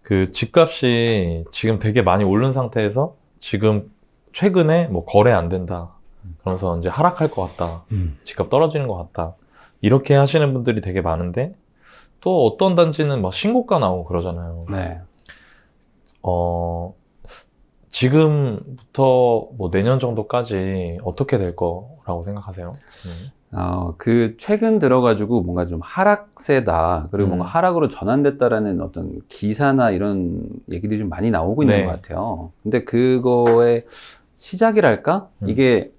그 집값이 지금 되게 많이 오른 상태에서 지금 최근에 뭐 거래 안 된다. 그러면서 이제 하락할 것 같다. 집값 떨어지는 것 같다. 이렇게 하시는 분들이 되게 많은데 또 어떤 단지는 막 신고가 나오고 그러잖아요. 네. 지금부터 뭐 내년 정도까지 어떻게 될 거라고 생각하세요? 최근 들어가지고 뭔가 좀 하락세다. 그리고 뭔가 하락으로 전환됐다라는 어떤 기사나 이런 얘기들이 좀 많이 나오고 있는 것 같아요. 근데 그거의 시작이랄까? 이게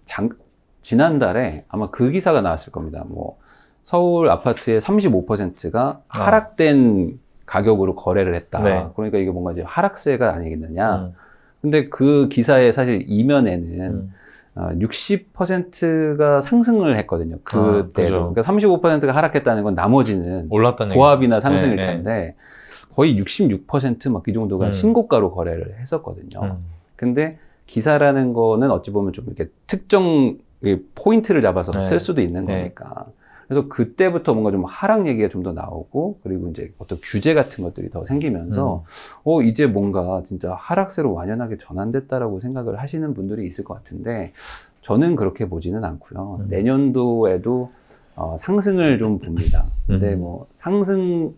지난달에 아마 그 기사가 나왔을 겁니다. 뭐, 서울 아파트의 35%가 하락된 가격으로 거래를 했다. 그러니까 이게 뭔가 이제 하락세가 아니겠느냐. 근데 그 기사의 사실 이면에는 60%가 상승을 했거든요. 그때도. 그러니까 35%가 하락했다는 건 나머지는 올랐다는 고압이나 상승일 텐데 거의 66% 이 정도가 신고가로 거래를 했었거든요. 근데 기사라는 거는 어찌 보면 좀 이렇게 특정 포인트를 잡아서 쓸 수도 있는 거니까. 그래서 그때부터 뭔가 좀 하락 얘기가 좀 더 나오고, 그리고 이제 어떤 규제 같은 것들이 더 생기면서, 이제 뭔가 진짜 하락세로 완연하게 전환됐다라고 생각을 하시는 분들이 있을 것 같은데, 저는 그렇게 보지는 않고요. 내년도에도 상승을 좀 봅니다. 근데 뭐 상승이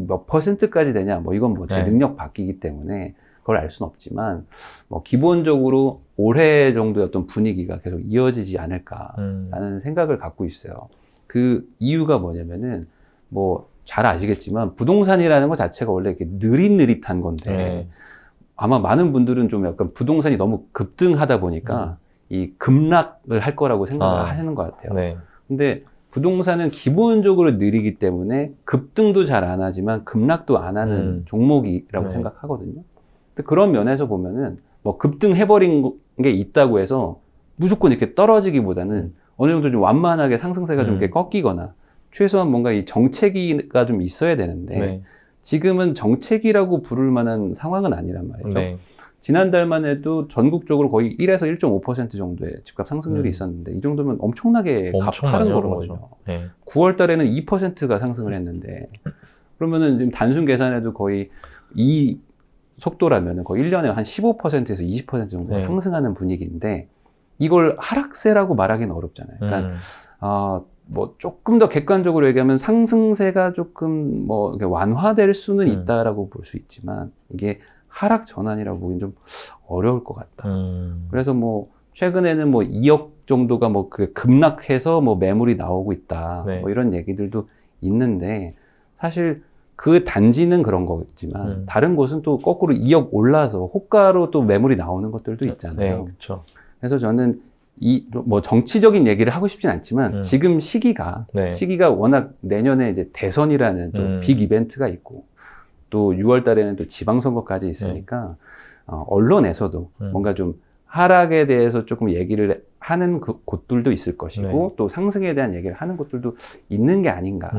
몇 %까지 되냐, 뭐 이건 뭐 제 능력 바뀌기 때문에 그걸 알 수는 없지만, 뭐 기본적으로 올해 정도의 어떤 분위기가 계속 이어지지 않을까라는 생각을 갖고 있어요. 그 이유가 뭐냐면은 뭐 잘 아시겠지만 부동산이라는 것 자체가 원래 이렇게 느릿느릿한 건데 아마 많은 분들은 좀 약간 부동산이 너무 급등하다 보니까 이 급락을 할 거라고 생각을 하시는 것 같아요. 근데 부동산은 기본적으로 느리기 때문에 급등도 잘 안 하지만 급락도 안 하는 종목이라고 생각하거든요. 근데 그런 면에서 보면은 뭐 급등해버린 게 있다고 해서 무조건 이렇게 떨어지기보다는 어느 정도 좀 완만하게 상승세가 좀 이렇게 꺾이거나 최소한 뭔가 이 정체기가 좀 있어야 되는데 지금은 정체기라고 부를 만한 상황은 아니란 말이죠. 지난달만 해도 전국적으로 거의 1에서 1.5% 정도의 집값 상승률이 있었는데 이 정도면 엄청나게 가파른 거거든요. 9월 달에는 2%가 상승을 했는데 그러면은 지금 단순 계산해도 거의 이 속도라면 거의 1년에 한 15%에서 20% 정도 상승하는 분위기인데 이걸 하락세라고 말하기는 어렵잖아요. 그러니까 뭐 조금 더 객관적으로 얘기하면 상승세가 조금 뭐 이렇게 완화될 수는 있다라고 볼 수 있지만 이게 하락 전환이라고 보기는 좀 어려울 것 같다. 그래서 뭐 최근에는 뭐 2억 정도가 뭐 그 급락해서 뭐 매물이 나오고 있다. 뭐 이런 얘기들도 있는데 사실 그 단지는 그런 거겠지만 다른 곳은 또 거꾸로 2억 올라서 호가로 또 매물이 나오는 것들도 있잖아요. 그렇죠. 그래서 저는 뭐 정치적인 얘기를 하고 싶진 않지만 지금 시기가 워낙 내년에 이제 대선이라는 또 빅 이벤트가 있고 또 6월 달에는 또 지방선거까지 있으니까 언론에서도 뭔가 좀 하락에 대해서 조금 얘기를 하는 곳들도 있을 것이고 또 상승에 대한 얘기를 하는 곳들도 있는 게 아닌가.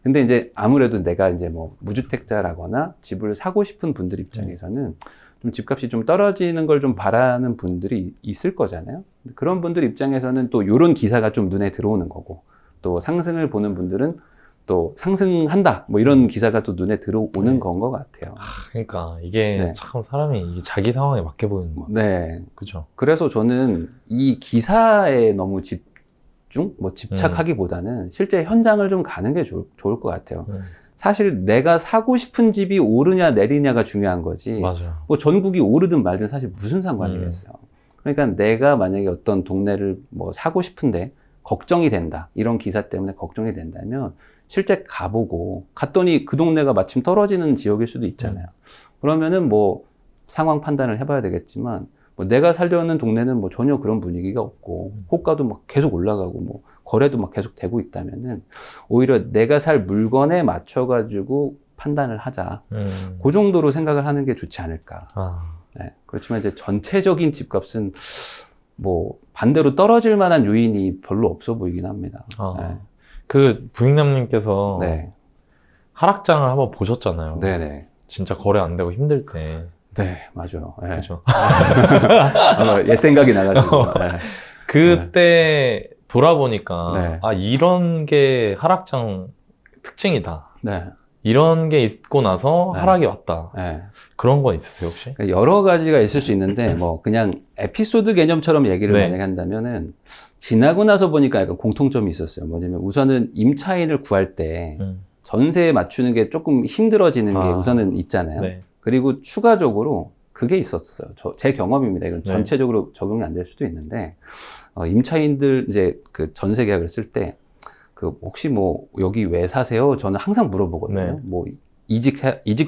근데 이제 아무래도 내가 이제 뭐 무주택자라거나 집을 사고 싶은 분들 입장에서는 좀 집값이 좀 떨어지는 걸 좀 바라는 분들이 있을 거잖아요. 그런 분들 입장에서는 또 이런 기사가 좀 눈에 들어오는 거고 또 상승을 보는 분들은 또 상승한다 뭐 이런 기사가 또 눈에 들어오는 건 것 같아요. 그러니까 이게 참 사람이 이게 자기 상황에 맞게 보이는 거 같아요. 그렇죠. 그래서 저는 이 기사에 너무 집착하기보다는 실제 현장을 좀 가는 게 좋을 것 같아요. 사실 내가 사고 싶은 집이 오르냐 내리냐가 중요한 거지. 뭐 전국이 오르든 말든 사실 무슨 상관이겠어요. 그러니까 내가 만약에 어떤 동네를 뭐 사고 싶은데 걱정이 된다. 이런 기사 때문에 걱정이 된다면 실제 가보고 갔더니 그 동네가 마침 떨어지는 지역일 수도 있잖아요. 그러면은 뭐 상황 판단을 해봐야 되겠지만 뭐 내가 살려는 동네는 뭐 전혀 그런 분위기가 없고 호가도 막 계속 올라가고 뭐 거래도 막 계속 되고 있다면은 오히려 내가 살 물건에 맞춰가지고 판단을 하자. 그 정도로 생각을 하는 게 좋지 않을까. 그렇지만 이제 전체적인 집값은 뭐 반대로 떨어질 만한 요인이 별로 없어 보이긴 합니다. 그 부익남님께서 하락장을 한번 보셨잖아요. 진짜 거래 안 되고 힘들 때. 맞아요. 그렇죠. 옛 생각이 나가지고. 그때 돌아보니까 이런 게 하락장 특징이다. 이런 게 있고 나서 네. 하락이 왔다. 네. 그런 건 있으세요, 혹시? 그러니까 여러 가지가 있을 수 있는데 뭐 그냥 에피소드 개념처럼 얘기를 네. 만약에 한다면은 지나고 나서 보니까 약간 공통점이 있었어요. 뭐냐면 우선은 임차인을 구할 때 전세에 맞추는 게 조금 힘들어지는 게 우선은 있잖아요. 네. 그리고 추가적으로 그게 있었어요. 제 경험입니다. 이건 네. 전체적으로 적용이 안 될 수도 있는데 임차인들 이제 그 전세 계약을 쓸 때 그 혹시 뭐 여기 왜 사세요? 저는 항상 물어보거든요. 네. 뭐 이직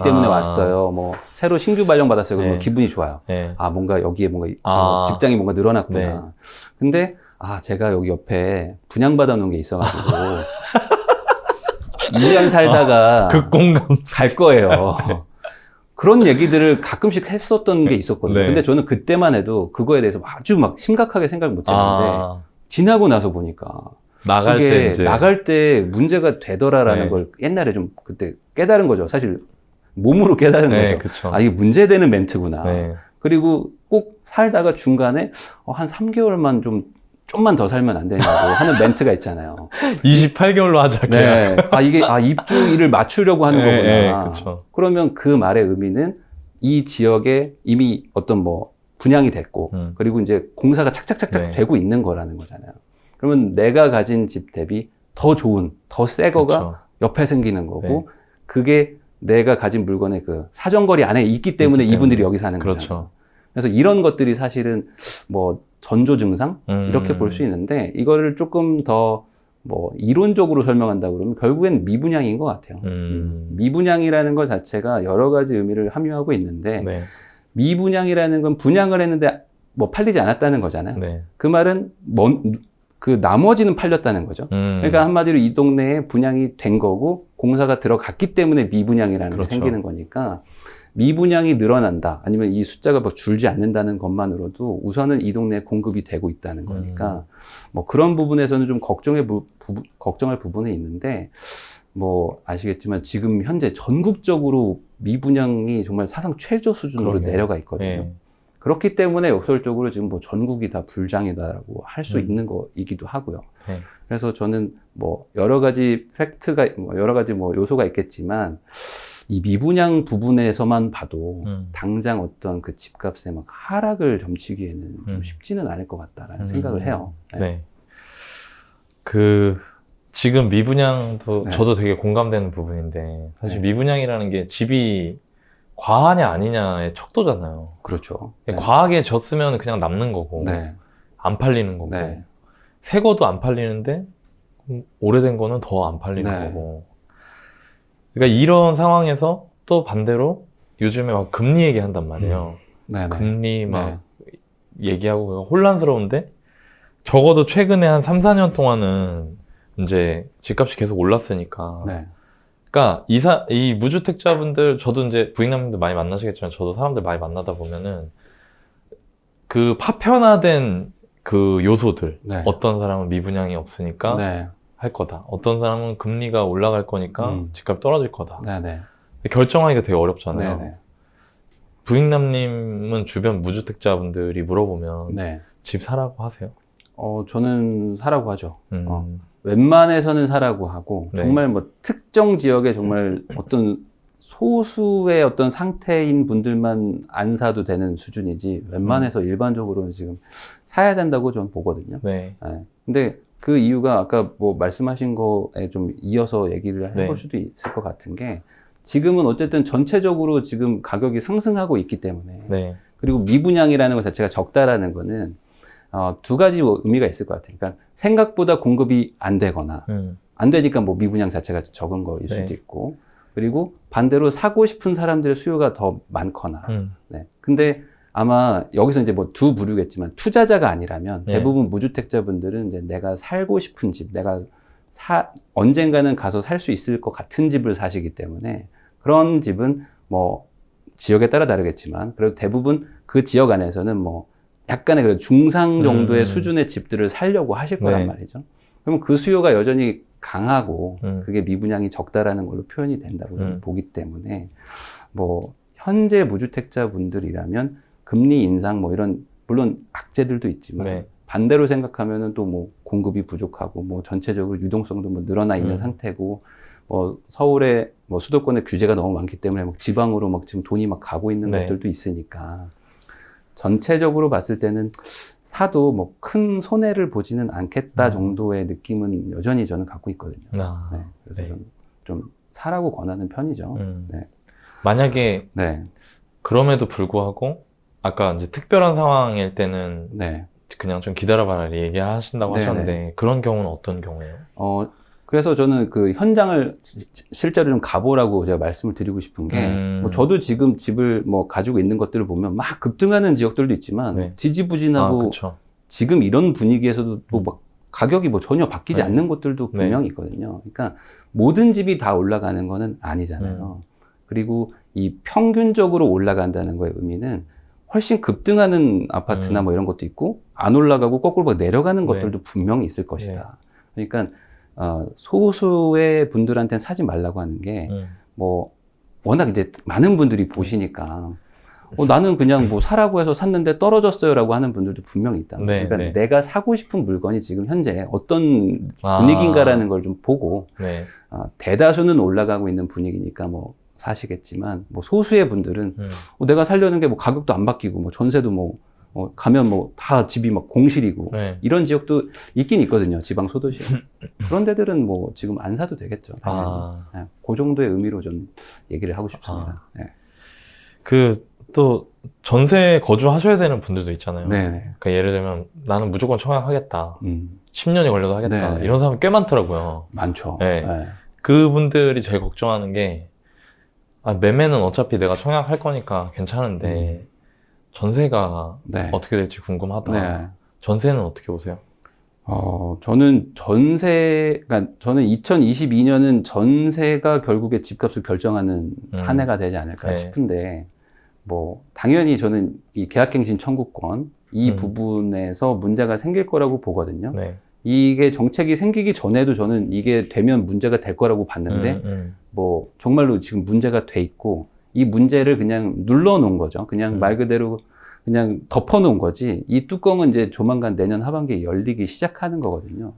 때문에 왔어요. 뭐 새로 신규 발령 받았어요. 그러면 네. 기분이 좋아요. 네. 아 뭔가 여기에 뭔가 직장이 뭔가 늘어났구나. 네. 근데 제가 여기 옆에 분양받아 놓은 게 있어가지고 2년 살다가 극공감. 갈 거예요. 그런 얘기들을 가끔씩 했었던 게 있었거든요. 네. 근데 저는 그때만 해도 그거에 대해서 아주 막 심각하게 생각을 못 했는데 지나고 나서 보니까 나갈 그게 때 이제 나갈 때 문제가 되더라라는 네. 걸 옛날에 좀 그때 깨달은 거죠. 사실 몸으로 깨달은 네, 거죠. 그쵸. 이게 문제되는 멘트구나. 네. 그리고 꼭 살다가 중간에 한 3개월만 좀만 더 살면 안 되냐고 하는 멘트가 있잖아요. 28개월로 하자. 네. 이게 입주일을 맞추려고 하는 거구나. 네, 그쵸. 그러면 그 말의 의미는 이 지역에 이미 어떤 뭐 분양이 됐고 그리고 이제 공사가 착착착착 네. 되고 있는 거라는 거잖아요. 그러면 내가 가진 집 대비 더 좋은, 더 새 거가 그쵸. 옆에 생기는 거고 네. 그게 내가 가진 물건의 그 사정거리 안에 있기 때문에 이분들이 여기 사는 거잖아요. 그렇죠. 그래서 이런 것들이 사실은 뭐 전조 증상 이렇게 볼 수 있는데 이거를 조금 더 뭐 이론적으로 설명한다 그러면 결국엔 미분양인 것 같아요. 미분양이라는 것 자체가 여러 가지 의미를 함유하고 있는데 네. 미분양이라는 건 분양을 했는데 뭐 팔리지 않았다는 거잖아요. 네. 그 말은 그 나머지는 팔렸다는 거죠. 그러니까 한마디로 이 동네에 분양이 된 거고 공사가 들어갔기 때문에 미분양이라는 그렇죠. 게 생기는 거니까 미분양이 늘어난다 아니면 이 숫자가 뭐 줄지 않는다는 것만으로도 우선은 이 동네에 공급이 되고 있다는 거니까 뭐 그런 부분에서는 좀 걱정할 부분이 있는데 뭐 아시겠지만 지금 현재 전국적으로 미분양이 정말 사상 최저 수준으로 그러게요. 내려가 있거든요. 네. 그렇기 때문에 역설적으로 지금 뭐 전국이 다 불장이다라고 할 수 있는 거이기도 하고요. 네. 그래서 저는 뭐 여러 가지 여러 가지 뭐 요소가 있겠지만 이 미분양 부분에서만 봐도 당장 어떤 그 집값의 막 하락을 점치기에는 좀 쉽지는 않을 것 같다라는 생각을 해요. 네. 지금 미분양도 네. 저도 되게 공감되는 부분인데 사실 네. 미분양이라는 게 집이 과하냐 아니냐의 척도잖아요. 그렇죠. 네. 과하게 졌으면 그냥 남는 거고 네. 안 팔리는 거고 네. 새 거도 안 팔리는데 오래된 거는 더 안 팔리는 네. 거고 그러니까 이런 상황에서 또 반대로 요즘에 막 금리 얘기한단 말이에요. 네. 금리 막 얘기하고 혼란스러운데 적어도 최근에 한 3, 4년 동안은 이제 집값이 계속 올랐으니까 네. 그러니까 이 무주택자분들 저도 이제 부익남님도 많이 만나시겠지만 저도 사람들 많이 만나다 보면은 그 파편화된 그 요소들 네. 어떤 사람은 미분양이 없으니까 네. 할 거다. 어떤 사람은 금리가 올라갈 거니까 집값 떨어질 거다. 네. 결정하기가 되게 어렵잖아요. 네. 부익남님은 주변 무주택자분들이 물어보면 네. 집 사라고 하세요? 저는 사라고 하죠. 웬만해서는 사라고 하고 네. 정말 뭐 특정 지역에 정말 어떤 소수의 어떤 상태인 분들만 안 사도 되는 수준이지 웬만해서 일반적으로는 지금 사야 된다고 저는 보거든요. 네. 네. 근데 그 이유가 아까 뭐 말씀하신 거에 좀 이어서 얘기를 해볼 수도 있을 것 같은 게 지금은 어쨌든 전체적으로 지금 가격이 상승하고 있기 때문에 네. 그리고 미분양이라는 것 자체가 적다라는 거는 두 가지 의미가 있을 것 같아요. 그러니까 생각보다 공급이 안 되거나 안 되니까 뭐 미분양 자체가 적은 거일 수도 있고 그리고 반대로 사고 싶은 사람들의 수요가 더 많거나 네. 근데 아마 여기서 이제 뭐 두 부류겠지만 투자자가 아니라면 대부분 무주택자분들은 이제 내가 살고 싶은 집, 내가 언젠가는 가서 살 수 있을 것 같은 집을 사시기 때문에 그런 집은 뭐 지역에 따라 다르겠지만 그래도 대부분 그 지역 안에서는 뭐 약간의 그래도 중상 정도의 수준의 집들을 살려고 하실 거란 말이죠. 그러면 그 수요가 여전히 강하고 그게 미분양이 적다라는 걸로 표현이 된다고 저는 보기 때문에 뭐 현재 무주택자분들이라면 금리 인상 뭐 이런 물론 악재들도 있지만 반대로 생각하면은 또 뭐 공급이 부족하고 뭐 전체적으로 유동성도 뭐 늘어나 있는 상태고 서울에 수도권에 규제가 너무 많기 때문에 막 지방으로 막 지금 돈이 막 가고 있는 네. 것들도 있으니까 전체적으로 봤을 때는 사도 뭐 큰 손해를 보지는 않겠다 정도의 느낌은 여전히 저는 갖고 있거든요. 네. 그래서 네. 좀 사라고 권하는 편이죠. 네. 만약에 네. 그럼에도 불구하고 아까 이제 특별한 상황일 때는 네. 그냥 좀 기다려봐라 얘기하신다고 네네. 하셨는데 그런 경우는 어떤 경우예요? 그래서 저는 그 현장을 실제로 좀 가보라고 제가 말씀을 드리고 싶은 게, 뭐 저도 지금 집을 뭐 가지고 있는 것들을 보면 막 급등하는 지역들도 있지만, 네. 지지부진하고 그렇죠. 지금 이런 분위기에서도 또 막 가격이 뭐 전혀 바뀌지 네. 않는 곳들도 분명히 있거든요. 그러니까 모든 집이 다 올라가는 거는 아니잖아요. 그리고 이 평균적으로 올라간다는 거의 의미는 훨씬 급등하는 아파트나 뭐 이런 것도 있고, 안 올라가고 거꾸로 막 내려가는 것들도 분명히 있을 것이다. 그러니까 소수의 분들한테는 사지 말라고 하는 게, 뭐, 워낙 이제 많은 분들이 보시니까, 나는 그냥 뭐 사라고 해서 샀는데 떨어졌어요 라고 하는 분들도 분명히 있다. 네, 그러니까 네. 내가 사고 싶은 물건이 지금 현재 어떤 분위기인가라는 걸 좀 보고, 네. 대다수는 올라가고 있는 분위기니까 뭐 사시겠지만, 뭐 소수의 분들은 내가 살려는 게 뭐 가격도 안 바뀌고, 뭐 전세도 뭐, 가면 뭐 다 집이 막 공실이고 네. 이런 지역도 있긴 있거든요. 지방 소도시에. 그런 데들은 뭐 지금 안 사도 되겠죠. 당연히. 네, 그 정도의 의미로 좀 얘기를 하고 싶습니다. 네. 또 전세 거주하셔야 되는 분들도 있잖아요. 네네. 그러니까 예를 들면 나는 무조건 청약하겠다. 10년이 걸려도 하겠다. 네네. 이런 사람 꽤 많더라고요. 많죠. 네. 네. 그분들이 제일 걱정하는 게 매매는 어차피 내가 청약할 거니까 괜찮은데 전세가 네. 어떻게 될지 궁금하다. 네. 전세는 어떻게 보세요? 저는 그러니까 저는 2022년은 전세가 결국에 집값을 결정하는 한 해가 되지 않을까 네. 싶은데, 뭐, 당연히 저는 이 계약갱신 청구권, 이 부분에서 문제가 생길 거라고 보거든요. 네. 이게 정책이 생기기 전에도 저는 이게 되면 문제가 될 거라고 봤는데, 뭐, 정말로 지금 문제가 돼 있고, 이 문제를 그냥 눌러 놓은 거죠. 그냥 말 그대로 그냥 덮어 놓은 거지, 이 뚜껑은 이제 조만간 내년 하반기에 열리기 시작하는 거거든요.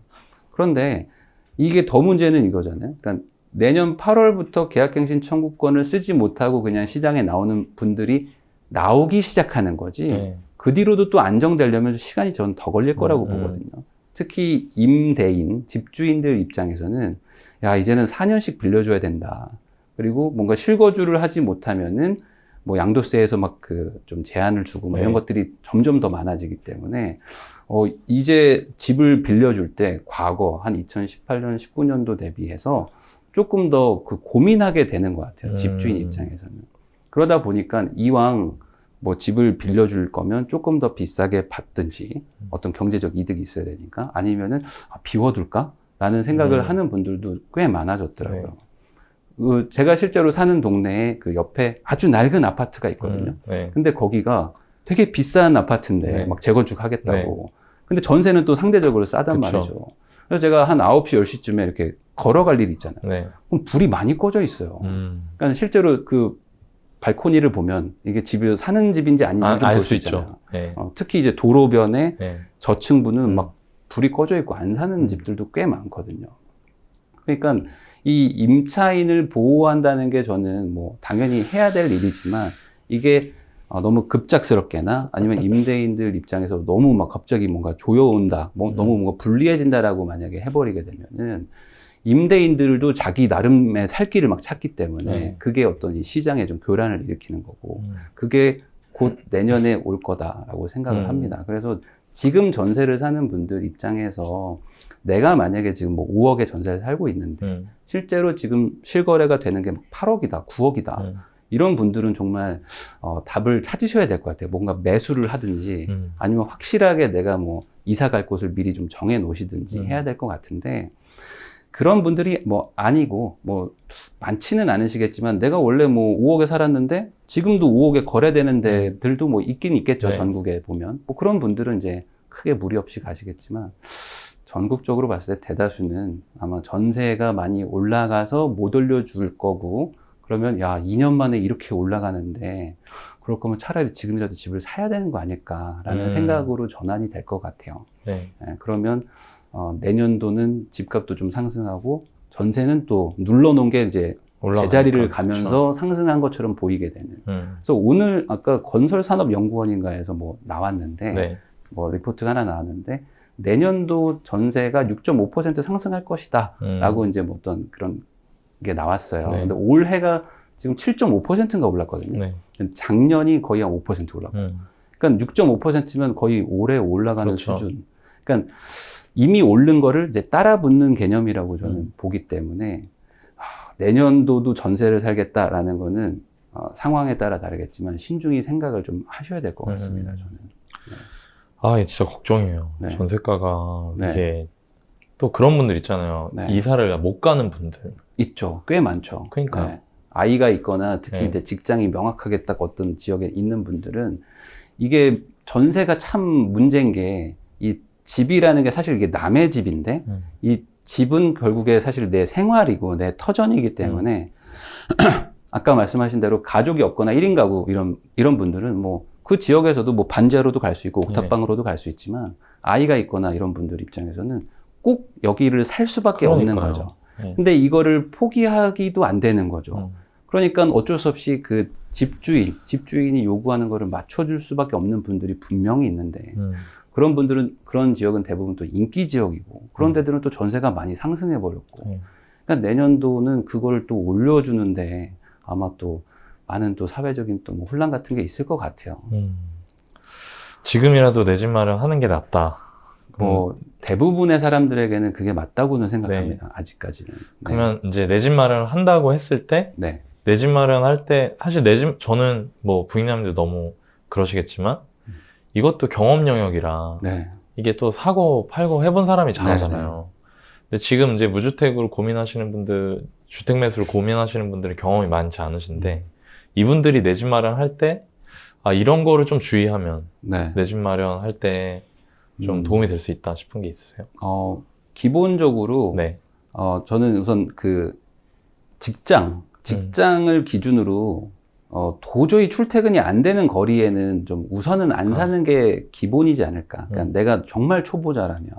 그런데 이게 더 문제는 이거잖아요. 그러니까 내년 8월부터 계약갱신 청구권을 쓰지 못하고 그냥 시장에 나오는 분들이 나오기 시작하는 거지, 네. 그 뒤로도 또 안정되려면 시간이 전 더 걸릴 거라고 보거든요. 특히 임대인, 집주인들 입장에서는 야, 이제는 4년씩 빌려줘야 된다. 그리고 뭔가 실거주를 하지 못하면은 뭐 양도세에서 막 좀 제한을 주고 뭐 이런 것들이 점점 더 많아지기 때문에 이제 집을 빌려줄 때 과거 한 2018년, 19년도 대비해서 조금 더 고민하게 되는 것 같아요. 집주인 입장에서는. 그러다 보니까 이왕 뭐 집을 빌려줄 거면 조금 더 비싸게 받든지 어떤 경제적 이득이 있어야 되니까, 아니면은 비워둘까? 라는 생각을 하는 분들도 꽤 많아졌더라고요. 네. 제가 실제로 사는 동네에 그 옆에 아주 낡은 아파트가 있거든요. 네. 근데 거기가 되게 비싼 아파트인데 네. 막 재건축 하겠다고. 네. 근데 전세는 또 상대적으로 싸단 그쵸. 말이죠. 그래서 제가 한 9시, 10시쯤에 이렇게 걸어갈 일이 있잖아요. 네. 그럼 불이 많이 꺼져 있어요. 그러니까 실제로 그 발코니를 보면 이게 집이 사는 집인지 아닌지 좀 알 볼 수 수 있죠. 있잖아요. 네. 특히 이제 도로변에 네. 저층부는 막 불이 꺼져 있고 안 사는 집들도 꽤 많거든요. 그러니까 이 임차인을 보호한다는 게 저는 뭐 당연히 해야 될 일이지만, 이게 너무 급작스럽게나 아니면 임대인들 입장에서 너무 막 갑자기 뭔가 조여온다, 너무 뭔가 불리해진다라고 만약에 해버리게 되면은 임대인들도 자기 나름의 살 길을 막 찾기 때문에 그게 어떤 이 시장에 좀 교란을 일으키는 거고, 그게 곧 내년에 올 거다라고 생각을 합니다. 그래서 지금 전세를 사는 분들 입장에서 내가 만약에 지금 뭐 5억의 전세를 살고 있는데 실제로 지금 실거래가 되는 게 8억이다, 9억이다. 이런 분들은 정말 답을 찾으셔야 될 것 같아요. 뭔가 매수를 하든지 아니면 확실하게 내가 뭐 이사 갈 곳을 미리 좀 정해 놓으시든지 해야 될 것 같은데, 그런 분들이 뭐 아니고 뭐 많지는 않으시겠지만 내가 원래 뭐 5억에 살았는데 지금도 5억에 거래되는 데들도 뭐 있긴 있겠죠. 네. 전국에 보면. 뭐 그런 분들은 이제 크게 무리 없이 가시겠지만, 전국적으로 봤을 때 대다수는 아마 전세가 많이 올라가서 못 올려줄 거고, 그러면 야, 2년 만에 이렇게 올라가는데 그럴 거면 차라리 지금이라도 집을 사야 되는 거 아닐까라는 생각으로 전환이 될 것 같아요. 네. 그러면 내년도는 집값도 좀 상승하고 전세는 또 눌러놓은 게 이제 올라가니까. 제자리를 가면서 그렇죠. 상승한 것처럼 보이게 되는. 그래서 오늘 아까 건설산업연구원인가에서 뭐 나왔는데 네. 뭐 리포트가 하나 나왔는데 내년도 전세가 6.5% 상승할 것이다 라고 이제 뭐 어떤 그런 게 나왔어요. 네. 근데 올해가 지금 7.5%인가 올랐거든요. 네. 작년이 거의 한 5% 올랐고. 그러니까 6.5%면 거의 올해 올라가는 그렇죠. 수준. 그러니까 이미 오른 거를 이제 따라 붙는 개념이라고 저는 보기 때문에 내년도도 전세를 살겠다라는 거는 상황에 따라 다르겠지만 신중히 생각을 좀 하셔야 될 것 같습니다. 저는. 아, 이게 진짜 걱정이에요. 네. 전세가가 네. 이게 또 그런 분들 있잖아요. 네. 이사를 못 가는 분들. 있죠. 꽤 많죠. 그러니까. 네. 아이가 있거나 특히 네. 이제 직장이 명확하게 딱 어떤 지역에 있는 분들은 이게 전세가 참 문제인 게 이 집이라는 게 사실 이게 남의 집인데 이 집은 결국에 사실 내 생활이고 내 터전이기 때문에 아까 말씀하신 대로 가족이 없거나 1인 가구 이런 분들은 뭐 그 지역에서도 뭐 반지하로도 갈 수 있고 옥탑방으로도 갈 수 있지만 아이가 있거나 이런 분들 입장에서는 꼭 여기를 살 수밖에 없는 그러니까요. 거죠. 네. 근데 이거를 포기하기도 안 되는 거죠. 그러니까 어쩔 수 없이 그 집주인이 요구하는 거를 맞춰줄 수밖에 없는 분들이 분명히 있는데 그런 분들은 그런 지역은 대부분 또 인기 지역이고 그런 데들은 또 전세가 많이 상승해 버렸고 그러니까 내년도는 그걸 또 올려주는데 아마 또 많은 또 사회적인 또 뭐 혼란 같은 게 있을 것 같아요. 지금이라도 내 집 마련하는 게 낫다. 뭐 대부분의 사람들에게는 그게 맞다고는 생각합니다. 아직까지는. 네. 그러면 이제 내 집 마련을 한다고 했을 때 네. 내 집 마련할 때 사실 내 집 저는 뭐 부인님도 너무 그러시겠지만 이것도 경험 영역이라 네. 이게 또 사고 팔고 해본 사람이 잘하잖아요. 근데 지금 이제 무주택으로 고민하시는 분들, 주택 매수를 고민하시는 분들이 경험이 많지 않으신데 이분들이 내 집 마련할 때 아, 이런 거를 좀 주의하면 네. 내 집 마련할 때 좀 도움이 될 수 있다 싶은 게 있으세요? 기본적으로 네. 저는 우선 그 직장을 기준으로 도저히 출퇴근이 안 되는 거리에는 좀 우선은 안 사는 게 기본이지 않을까. 그러니까 내가 정말 초보자라면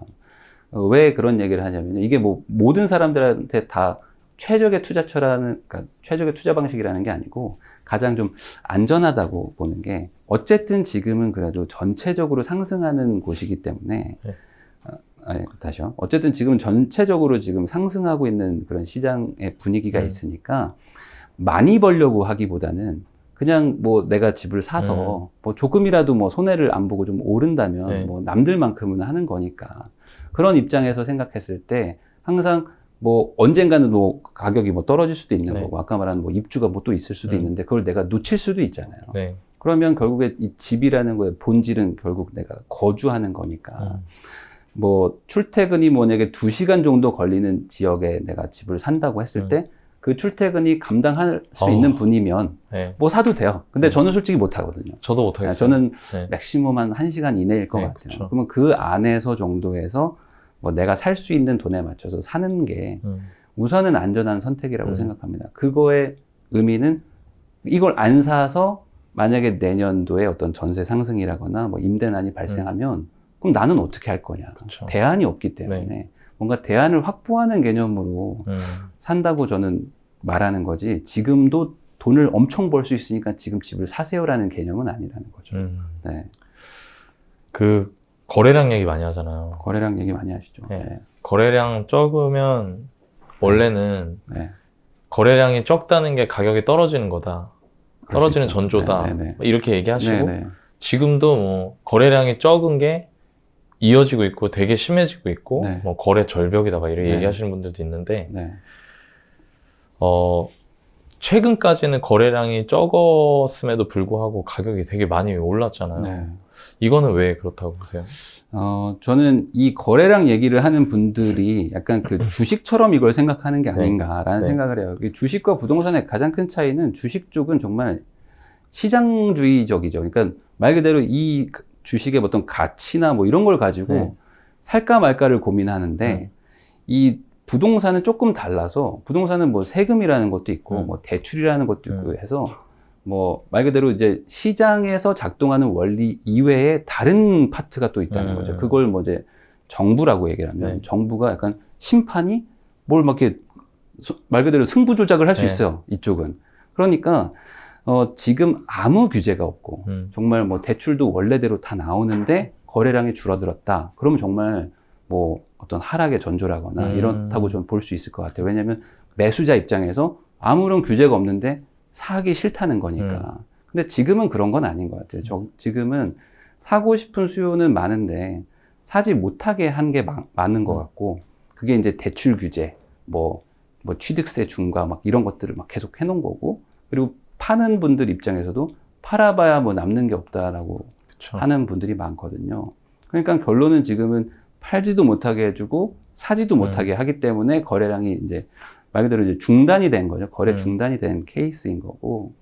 왜 그런 얘기를 하냐면 이게 뭐 모든 사람들한테 다 최적의 투자처라는, 그러니까 최적의 투자 방식이라는 게 아니고 가장 좀 안전하다고 보는 게 어쨌든 지금은 그래도 전체적으로 상승하는 곳이기 때문에 다시요. 어쨌든 지금 전체적으로 지금 상승하고 있는 그런 시장의 분위기가 있으니까 많이 벌려고 하기보다는 그냥 뭐 내가 집을 사서 뭐 조금이라도 뭐 손해를 안 보고 좀 오른다면 뭐 남들만큼은 하는 거니까 그런 입장에서 생각했을 때 항상 뭐 언젠가는 뭐 가격이 뭐 떨어질 수도 있는 거고 아까 말한 뭐 입주가 뭐 또 있을 수도 있는데 그걸 내가 놓칠 수도 있잖아요. 그러면 결국에 이 집이라는 거의 본질은 결국 내가 거주하는 거니까 뭐 출퇴근이 만약에 2시간 정도 걸리는 지역에 내가 집을 산다고 했을 때 그 출퇴근이 감당할 수 있는 분이면 뭐 사도 돼요. 근데 저는 솔직히 못 하거든요. 저도 못 하겠어요. 저는 맥시멈 한 1시간 이내일 것 같아요. 그쵸. 그러면 그 안에서 정도에서 뭐 내가 살 수 있는 돈에 맞춰서 사는 게 우선은 안전한 선택이라고 생각합니다. 그거의 의미는 이걸 안 사서 만약에 내년도에 어떤 전세 상승이라거나 뭐 임대난이 발생하면 그럼 나는 어떻게 할 거냐. 그쵸. 대안이 없기 때문에 뭔가 대안을 확보하는 개념으로 산다고 저는 말하는 거지 지금도 돈을 엄청 벌 수 있으니까 지금 집을 사세요라는 개념은 아니라는 거죠. 네. 그 거래량 얘기 많이 하잖아요. 거래량 얘기 많이 하시죠. 거래량 적으면 원래는 거래량이 적다는 게 가격이 떨어지는 거다. 떨어지는 전조다. 이렇게 얘기하시고 지금도 뭐 거래량이 적은 게 이어지고 있고 되게 심해지고 있고 뭐 거래 절벽이다 막 이렇게 얘기하시는 분들도 있는데 최근까지는 거래량이 적었음에도 불구하고 가격이 되게 많이 올랐잖아요. 이거는 왜 그렇다고 보세요? 저는 이 거래량 얘기를 하는 분들이 약간 그 주식처럼 이걸 생각하는 게 아닌가라는 생각을 해요. 주식과 부동산의 가장 큰 차이는 주식 쪽은 정말 시장주의적이죠. 그러니까 말 그대로 이 주식의 어떤 가치나 뭐 이런 걸 가지고 살까 말까를 고민하는데 이 부동산은 조금 달라서 부동산은 뭐 세금이라는 것도 있고 뭐 대출이라는 것도 있고 해서 뭐 말 그대로 이제 시장에서 작동하는 원리 이외에 다른 파트가 또 있다는 거죠. 그걸 뭐 이제 정부라고 얘기를 하면 정부가 약간 심판이 뭘 막 이렇게 말 그대로 승부 조작을 할 수 네. 있어요. 이쪽은. 그러니까 지금 아무 규제가 없고 정말 뭐 대출도 원래대로 다 나오는데 거래량이 줄어들었다. 그러면 정말 뭐 어떤 하락의 전조라거나 이렇다고 좀 볼 수 있을 것 같아요. 왜냐하면 매수자 입장에서 아무런 규제가 없는데 사기 싫다는 거니까. 근데 지금은 그런 건 아닌 것 같아요. 지금은 사고 싶은 수요는 많은데 사지 못하게 한 게 많은 것 같고, 그게 이제 대출 규제, 뭐 취득세 중과 막 이런 것들을 막 계속 해놓은 거고, 그리고 파는 분들 입장에서도 팔아봐야 뭐 남는 게 없다라고 그쵸. 하는 분들이 많거든요. 그러니까 결론은 지금은 팔지도 못하게 해주고 사지도 못하게 하기 때문에 거래량이 이제 말 그대로 이제 중단이 된 거죠. 거래 중단이 된 케이스인 거고.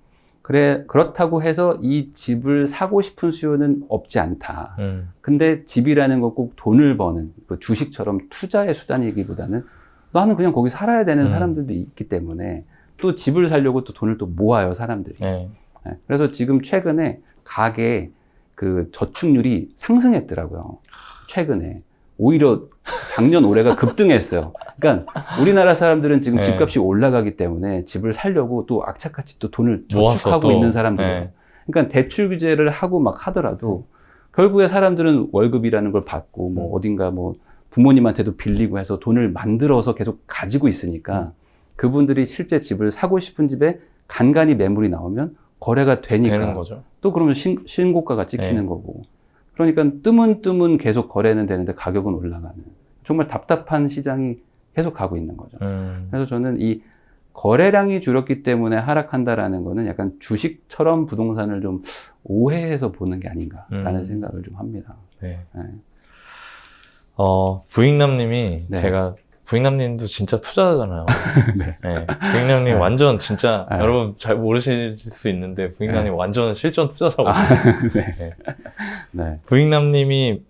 그렇다고 해서 이 집을 사고 싶은 수요는 없지 않다. 근데 집이라는 건 꼭 돈을 버는 그 주식처럼 투자의 수단이기보다는 나는 그냥 거기 살아야 되는 사람들도 있기 때문에 또 집을 사려고 또 돈을 또 모아요, 사람들이. 네. 네. 그래서 지금 최근에 가계 그 저축률이 상승했더라고요. 최근에. 오히려 작년 올해가 급등했어요. 그러니까 우리나라 사람들은 지금 네. 집값이 올라가기 때문에 집을 살려고 또 악착같이 또 돈을 모았어, 저축하고 또. 있는 사람들. 네. 그러니까 대출 규제를 하고 막 하더라도 결국에 사람들은 월급이라는 걸 받고 뭐 어딘가 뭐 부모님한테도 빌리고 해서 돈을 만들어서 계속 가지고 있으니까 그분들이 실제 집을 사고 싶은 집에 간간히 매물이 나오면 거래가 되는 되니까 거죠. 또 그러면 신고가가 찍히는 네. 거고. 그러니까 뜨문뜨문 계속 거래는 되는데 가격은 올라가는. 정말 답답한 시장이 계속 가고 있는 거죠. 그래서 저는 이 거래량이 줄었기 때문에 ha락한다라는 거는 약간 주식처럼 부동산을 좀 오해해서 보는 게 아닌가라는 생각을 좀 합니다. 네. 네. 부익남님이 네. 제가 부익남님도 진짜 투자자잖아요. 네. 네. 부익남님 네. 완전 진짜 네. 여러분 잘 모르실 수 있는데 부익남님 완전 실전 투자자라고. 네. 네. 네. 부익남님이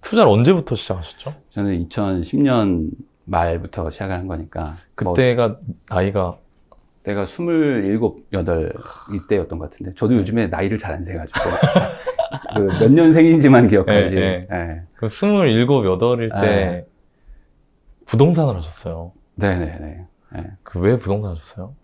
투자를 언제부터 시작하셨죠? 저는 2010년 말부터 시작을 한 거니까. 그때가 나이가 내가 27, 8 이때였던 것 같은데 저도 요즘에 나이를 잘 안 세가지고 그 몇 년생인지만 기억하지. 네, 네. 네. 그 27, 8일 때 네. 부동산을 하셨어요. 네네네. 네. 그 왜 부동산 하셨어요?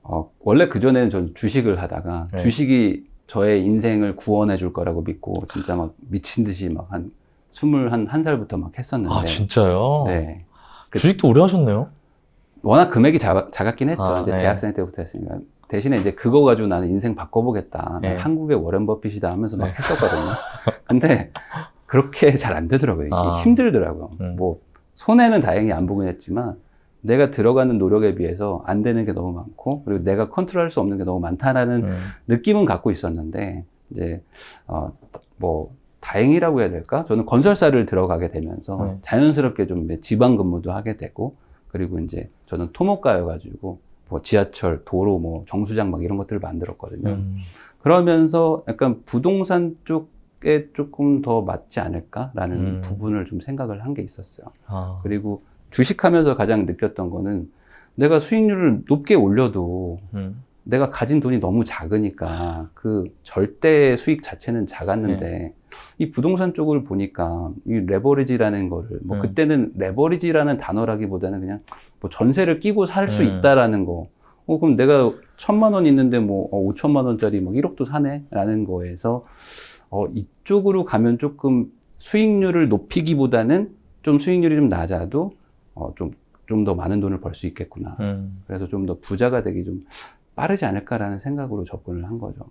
원래 그전에는 전 주식을 하다가 네. 주식이 저의 인생을 구원해 줄 거라고 믿고 진짜 막 미친 듯이 막 한 21살부터 막 했었는데. 아, 진짜요? 네. 주식도 오래 하셨네요? 워낙 금액이 작았긴 했죠. 아, 이제 네. 대학생 때부터 했으니까. 대신에 이제 그거 가지고 나는 인생 바꿔보겠다. 네. 난 한국의 워렌 버핏이다 하면서 막 네. 했었거든요. 근데 그렇게 잘 안 되더라고요. 이게 아. 힘들더라고요. 뭐 손해는 다행히 안 보긴 했지만 내가 들어가는 노력에 비해서 안 되는 게 너무 많고 그리고 내가 컨트롤할 수 없는 게 너무 많다라는 느낌은 갖고 있었는데 이제 뭐 다행이라고 해야 될까? 저는 건설사를 들어가게 되면서 자연스럽게 좀 지방 근무도 하게 되고 그리고 이제 저는 토목가여가지고 뭐 지하철, 도로, 뭐 정수장 막 이런 것들을 만들었거든요. 그러면서 약간 부동산 쪽에 조금 더 맞지 않을까라는 부분을 좀 생각을 한 게 있었어요. 아. 그리고 주식하면서 가장 느꼈던 거는 내가 수익률을 높게 올려도 내가 가진 돈이 너무 작으니까 그 절대 수익 자체는 작았는데 이 부동산 쪽을 보니까 이 레버리지라는 거를 뭐 그때는 레버리지라는 단어라기보다는 그냥 뭐 전세를 끼고 살 수 있다라는 거. 그럼 내가 1,000만 원 있는데 뭐 5천만 원짜리 막 1억도 사네라는 거에서 이쪽으로 가면 조금 수익률을 높이기보다는 좀 수익률이 좀 낮아도 좀 더 많은 돈을 벌 수 있겠구나. 그래서 좀 더 부자가 되기 좀 빠르지 않을까라는 생각으로 접근을 한 거죠.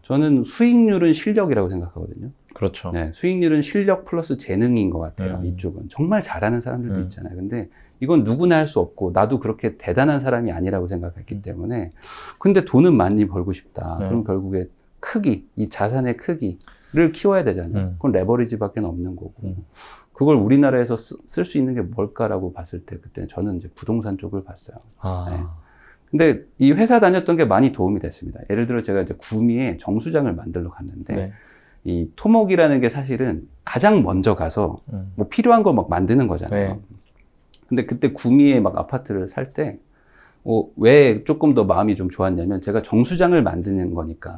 저는 수익률은 실력이라고 생각하거든요. 그렇죠. 네, 수익률은 실력 플러스 재능인 것 같아요. 이쪽은. 정말 잘하는 사람들도 있잖아요. 근데 이건 누구나 할 수 없고 나도 그렇게 대단한 사람이 아니라고 생각했기 때문에 근데 돈은 많이 벌고 싶다. 그럼 결국에 크기, 이 자산의 크기를 키워야 되잖아요. 그건 레버리지밖에 없는 거고. 그걸 우리나라에서 쓸 수 있는 게 뭘까라고 봤을 때 그때 저는 이제 부동산 쪽을 봤어요. 네. 근데 이 회사 다녔던 게 많이 도움이 됐습니다. 예를 들어 제가 이제 구미에 정수장을 만들러 갔는데 이 토목이라는 게 사실은 가장 먼저 가서 뭐 필요한 걸 막 만드는 거잖아요. 근데 그때 구미에 막 아파트를 살 때 왜 조금 더 마음이 좀 좋았냐면 제가 정수장을 만드는 거니까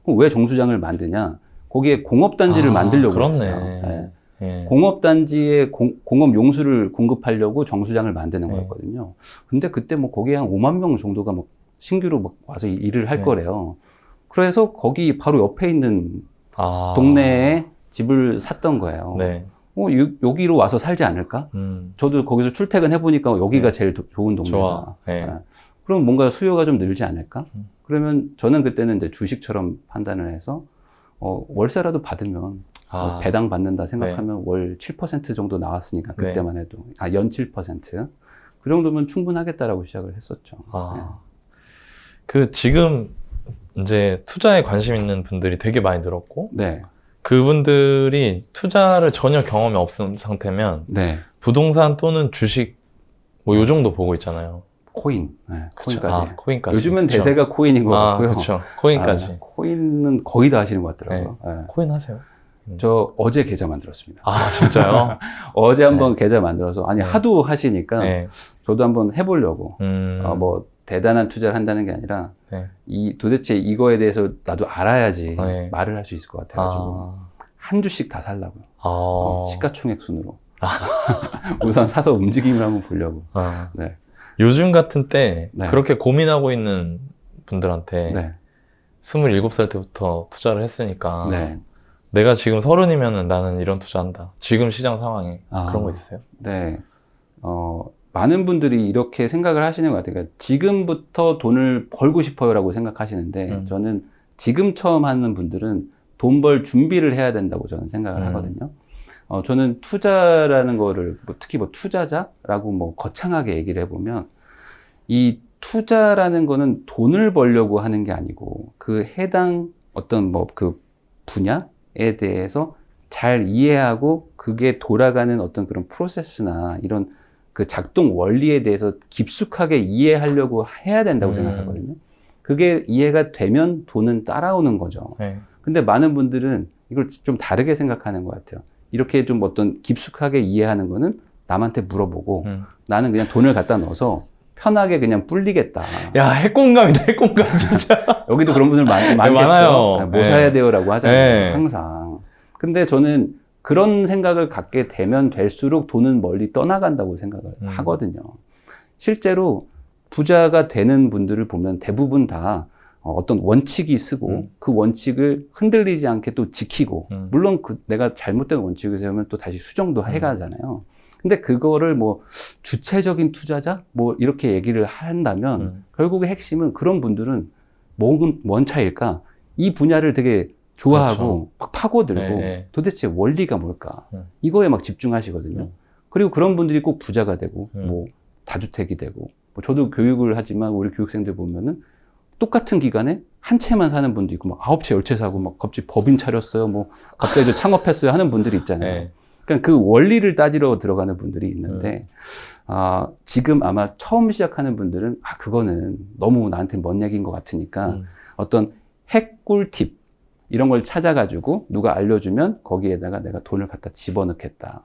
그럼 왜 정수장을 만드냐? 거기에 공업단지를 만들려고 그렇네. 했어요. 네. 예. 공업단지에 공업 용수를 공급하려고 정수장을 만드는 네. 거였거든요. 근데 그때 뭐 거기에 한 5만 명 정도가 막 신규로 막 와서 일을 할 네. 거래요. 그래서 거기 바로 옆에 있는 아. 동네에 집을 샀던 거예요. 네. 여기로 와서 살지 않을까? 저도 거기서 출퇴근해보니까 여기가 네. 제일 좋은 동네다. 좋아. 네. 예. 그럼 뭔가 수요가 좀 늘지 않을까? 그러면 저는 그때는 이제 주식처럼 판단을 해서 월세라도 받으면 배당 받는다 생각하면 월 7% 정도 나왔으니까 그때만 해도 연 7%. 그 정도면 충분하겠다라고 시작을 했었죠. 그 지금 이제 투자에 관심 있는 분들이 되게 많이 늘었고 네. 그분들이 투자를 전혀 경험이 없은 상태면 네. 부동산 또는 주식 뭐 요 정도 보고 있잖아요. 코인. 네, 그쵸. 코인까지. 코인까지. 요즘은 그쵸. 대세가 코인인 것 같고요. 그렇죠. 코인까지. 코인은 거의 다 하시는 것 같더라고요. 네. 코인 하세요? 저 어제 계좌 만들었습니다. 아, 진짜요? 어제 한번 계좌 만들어서 하도 하시니까 네. 저도 한번 해보려고 뭐 대단한 투자를 한다는 게 아니라 도대체 이거에 대해서 나도 알아야지 말을 할 수 있을 것 같아가지고 한 주씩 다 살라고요. 시가총액 순으로 우선 사서 움직임을 한번 보려고. 네. 요즘 같은 때 그렇게 고민하고 있는 분들한테 27살 때부터 투자를 했으니까 내가 지금 30이면은 나는 이런 투자한다. 지금 시장 상황에 그런 거 있어요? 네. 많은 분들이 이렇게 생각을 하시는 것 같아요. 그러니까 지금부터 돈을 벌고 싶어요라고 생각하시는데 저는 지금 처음 하는 분들은 돈 벌 준비를 해야 된다고 저는 생각을 하거든요. 저는 투자라는 거를 특히 투자자라고 거창하게 얘기를 해보면 이 투자라는 거는 돈을 벌려고 하는 게 아니고 그 해당 어떤 그 분야에 대해서 잘 이해하고 그게 돌아가는 어떤 그런 프로세스나 이런 그 작동 원리에 대해서 깊숙하게 이해하려고 해야 된다고 생각하거든요. 그게 이해가 되면 돈은 따라오는 거죠. 근데 많은 분들은 이걸 좀 다르게 생각하는 것 같아요. 이렇게 좀 어떤 깊숙하게 이해하는 거는 남한테 물어보고 나는 그냥 돈을 갖다 넣어서 편하게 그냥 불리겠다. 야, 핵공감이다, 핵공감, 진짜. 여기도 그런 분들 많겠죠. 많아요. 뭐 사야 돼요라고 하잖아요. 항상. 근데 저는 그런 생각을 갖게 되면 될수록 돈은 멀리 떠나간다고 생각을 하거든요. 실제로 부자가 되는 분들을 보면 대부분 다 어떤 원칙이 쓰고 그 원칙을 흔들리지 않게 또 지키고 물론 내가 잘못된 원칙을 세우면 또 다시 수정도 해가잖아요. 근데 그거를 뭐 주체적인 투자자 뭐 이렇게 얘기를 한다면 결국의 핵심은 그런 분들은 뭔 차일까? 이 분야를 되게 좋아하고 막 파고들고 도대체 원리가 뭘까? 이거에 막 집중하시거든요. 그리고 그런 분들이 꼭 부자가 되고 뭐 다주택이 되고 뭐 저도 교육을 하지만 우리 교육생들 보면은 똑같은 기간에 한 채만 사는 분도 있고 막 9채, 10채 사고 막 갑자기 법인 차렸어요. 뭐 갑자기 저 창업했어요 하는 분들이 있잖아요. 그러니까 그 원리를 따지러 들어가는 분들이 있는데 지금 아마 처음 시작하는 분들은 그거는 너무 나한테 먼 얘기인 것 같으니까 어떤 핵 꿀팁 이런 걸 찾아가지고 누가 알려주면 거기에다가 내가 돈을 갖다 집어넣겠다.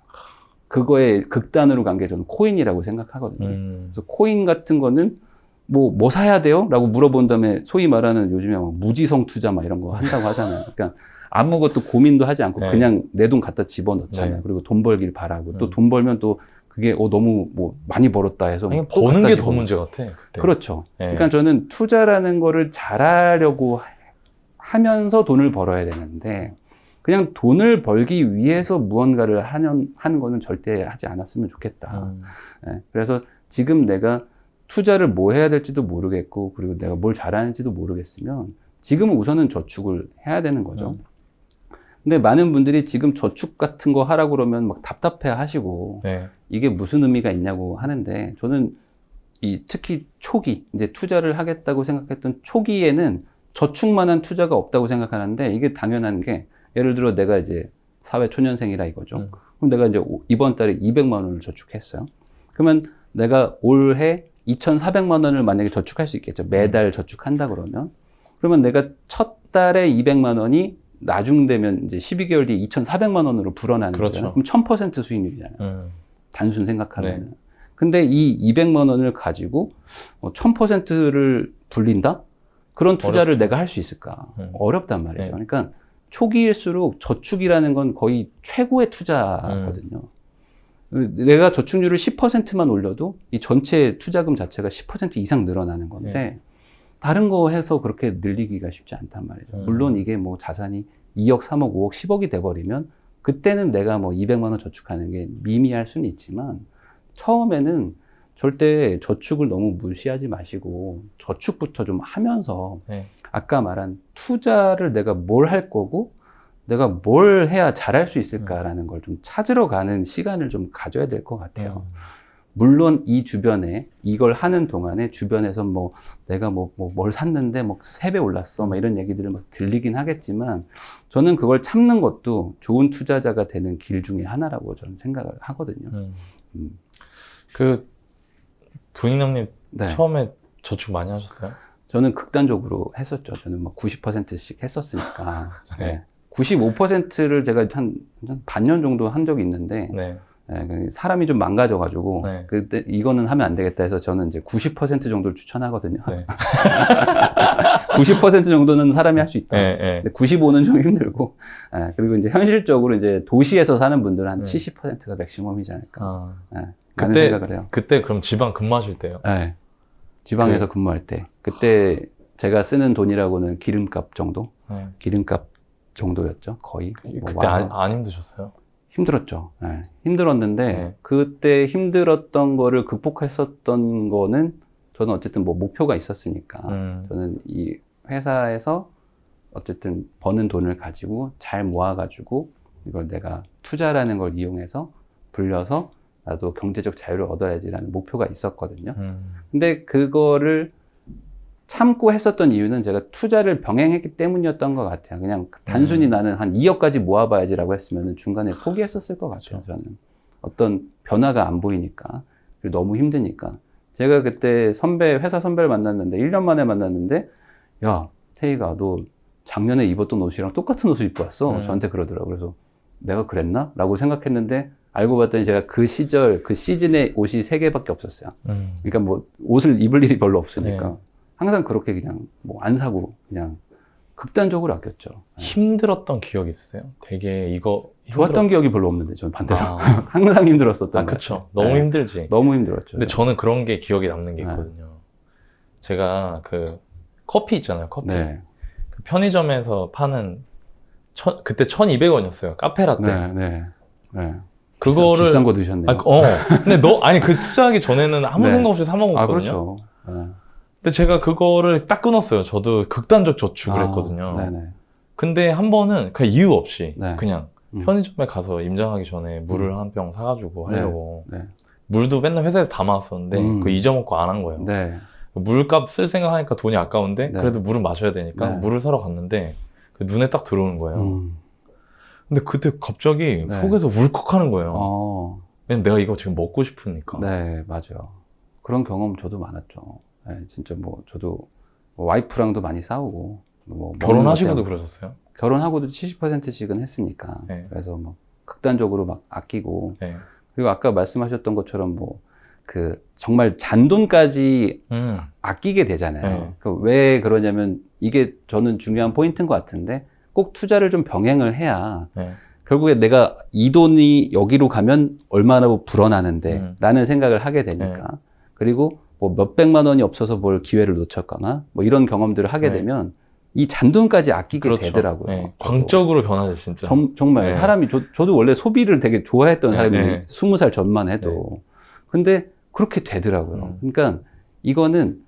그거에 극단으로 간 게 저는 코인이라고 생각하거든요. 그래서 코인 같은 거는 뭐 사야 돼요? 라고 물어본 다음에 소위 말하는 요즘에 막 무지성 투자 막 이런 거 한다고 하잖아요. 그러니까 아무것도 고민도 하지 않고 그냥 내 돈 갖다 집어넣잖아요. 그리고 돈 벌길 바라고 또 돈 벌면 또 그게 너무 뭐 많이 벌었다 해서 아니, 버는 게 더 문제 같아. 그때. 그렇죠. 그러니까 저는 투자라는 거를 잘하려고 하면서 돈을 벌어야 되는데 그냥 돈을 벌기 위해서 무언가를 하는 거는 절대 하지 않았으면 좋겠다. 그래서 지금 내가 투자를 뭐 해야 될지도 모르겠고 그리고 내가 뭘 잘하는지도 모르겠으면 지금은 우선은 저축을 해야 되는 거죠. 근데 많은 분들이 지금 저축 같은 거 하라고 그러면 막 답답해 하시고 이게 무슨 의미가 있냐고 하는데 저는 특히 초기 이제 투자를 하겠다고 생각했던 초기에는 저축만한 투자가 없다고 생각하는데 이게 당연한 게 예를 들어 내가 이제 사회 초년생이라 이거죠. 그럼 내가 이제 이번 달에 200만 원을 저축했어요. 그러면 내가 올해 2,400만 원을 만약에 저축할 수 있겠죠. 매달 저축한다 그러면 내가 첫 달에 200만 원이 나중 되면 이제 12개월 뒤에 2,400만 원으로 불어나는 거죠. 그럼 1000% 수익률이잖아요. 단순 생각하면. 근데 이 200만 원을 가지고 1000%를 불린다? 그런 투자를 어렵죠. 내가 할 수 있을까? 어렵단 말이죠. 그러니까 초기일수록 저축이라는 건 거의 최고의 투자거든요. 내가 저축률을 10%만 올려도 이 전체 투자금 자체가 10% 이상 늘어나는 건데 다른 거 해서 그렇게 늘리기가 쉽지 않단 말이죠. 물론 이게 뭐 자산이 2억, 3억, 5억, 10억이 돼버리면 그때는 내가 뭐 200만 원 저축하는 게 미미할 수는 있지만 처음에는 절대 저축을 너무 무시하지 마시고 저축부터 좀 하면서 아까 말한 투자를 내가 뭘 할 거고 내가 뭘 해야 잘할 수 있을까라는 걸 좀 찾으러 가는 시간을 좀 가져야 될 것 같아요. 물론 이 주변에 이걸 하는 동안에 주변에서 뭐 내가 뭘 샀는데 뭐 3배 올랐어 뭐 이런 얘기들을 막 들리긴 하겠지만 저는 그걸 참는 것도 좋은 투자자가 되는 길 중에 하나라고 저는 생각을 하거든요. 그 부인님님 네. 처음에 저축 많이 하셨어요? 저는 극단적으로 했었죠. 저는 막 90%씩 했었으니까. 네. 95%를 제가 한 반년 정도 한 적이 있는데 네. 네, 사람이 좀 망가져가지고 네. 그때 이거는 하면 안 되겠다 해서 저는 이제 90% 정도를 추천하거든요. 네. 90% 정도는 사람이 할 수 있다. 네, 네. 근데 95는 좀 힘들고 그리고 이제 현실적으로 이제 도시에서 사는 분들은 한 70%가 맥시멈이지 않을까. 라는 생각을 해요. 그때 그럼 지방 근무하실 때요? 네. 지방에서 근무할 때. 그때 제가 쓰는 돈이라고는 기름값 정도? 기름값 정도였죠. 거의. 그때 안 힘드셨어요? 힘들었죠. 네. 힘들었는데 그때 힘들었던 거를 극복했었던 거는 저는 어쨌든 뭐 목표가 있었으니까 저는 이 회사에서 어쨌든 버는 돈을 가지고 잘 모아가지고 이걸 내가 투자라는 걸 이용해서 불려서 나도 경제적 자유를 얻어야지라는 목표가 있었거든요. 근데 그거를 참고 했었던 이유는 제가 투자를 병행했기 때문이었던 것 같아요. 그냥 단순히 나는 한 2억까지 모아봐야지라고 했으면 중간에 포기했었을 것 같아요. 저는 어떤 변화가 안 보이니까 그리고 너무 힘드니까 제가 그때 회사 선배를 만났는데 1년 만에 만났는데 야 태희가 너 작년에 입었던 옷이랑 똑같은 옷을 입고 왔어. 저한테 그러더라고요. 그래서 내가 그랬나? 라고 생각했는데 알고 봤더니 제가 그 시절 그 시즌에 옷이 3개밖에 없었어요. 그러니까 뭐 옷을 입을 일이 별로 없으니까 항상 그렇게 그냥 뭐 안 사고 그냥 극단적으로 아꼈죠. 힘들었던 기억이 있으세요? 되게 이거 좋았던 기억이 별로 없는데 저는 반대로 항상 힘들었었던 것 그쵸. 같아요. 너무 힘들지. 너무 힘들었죠. 근데 저는 그런 게 기억에 남는 게 있거든요. 제가 그 커피 있잖아요. 커피. 그 편의점에서 파는 그때 1,200원이었어요. 카페라떼. 그거를 비싼 거 드셨네요. 근데 그 투자하기 전에는 아무 생각 없이 사 먹었거든요. 그렇죠. 근데 제가 그거를 딱 끊었어요. 저도 극단적 저축을 했거든요. 근데 한 번은 그냥 이유 없이 그냥 편의점에 가서 임장하기 전에 물을 한 병 사가지고 하려고 물도 맨날 회사에서 담아왔었는데 그거 잊어먹고 안 한 거예요. 물값 쓸 생각하니까 돈이 아까운데 그래도 물은 마셔야 되니까 물을 사러 갔는데 눈에 딱 들어오는 거예요. 근데 그때 갑자기 속에서 울컥하는 거예요. 왜냐면 내가 이거 지금 먹고 싶으니까. 네, 맞아요. 그런 경험 저도 많았죠. 네, 진짜 뭐 저도 와이프랑도 많이 싸우고 뭐 결혼하시고도 그러셨어요? 결혼하고도 70%씩은 했으니까 그래서 뭐 극단적으로 막 아끼고 그리고 아까 말씀하셨던 것처럼 뭐 그 정말 잔돈까지 아끼게 되잖아요. 왜 그러냐면 이게 저는 중요한 포인트인 것 같은데 꼭 투자를 좀 병행을 해야 결국에 내가 이 돈이 여기로 가면 얼마나 불어나는데 라는 생각을 하게 되니까 그리고 뭐 몇백만 원이 없어서 뭘 기회를 놓쳤거나 뭐 이런 경험들을 하게 되면 이 잔돈까지 아끼게 되더라고요. 광적으로 변하죠, 진짜. 정말 사람이 저도 원래 소비를 되게 좋아했던 사람인데 20살 전만 해도 근데 그렇게 되더라고요. 그러니까 이거는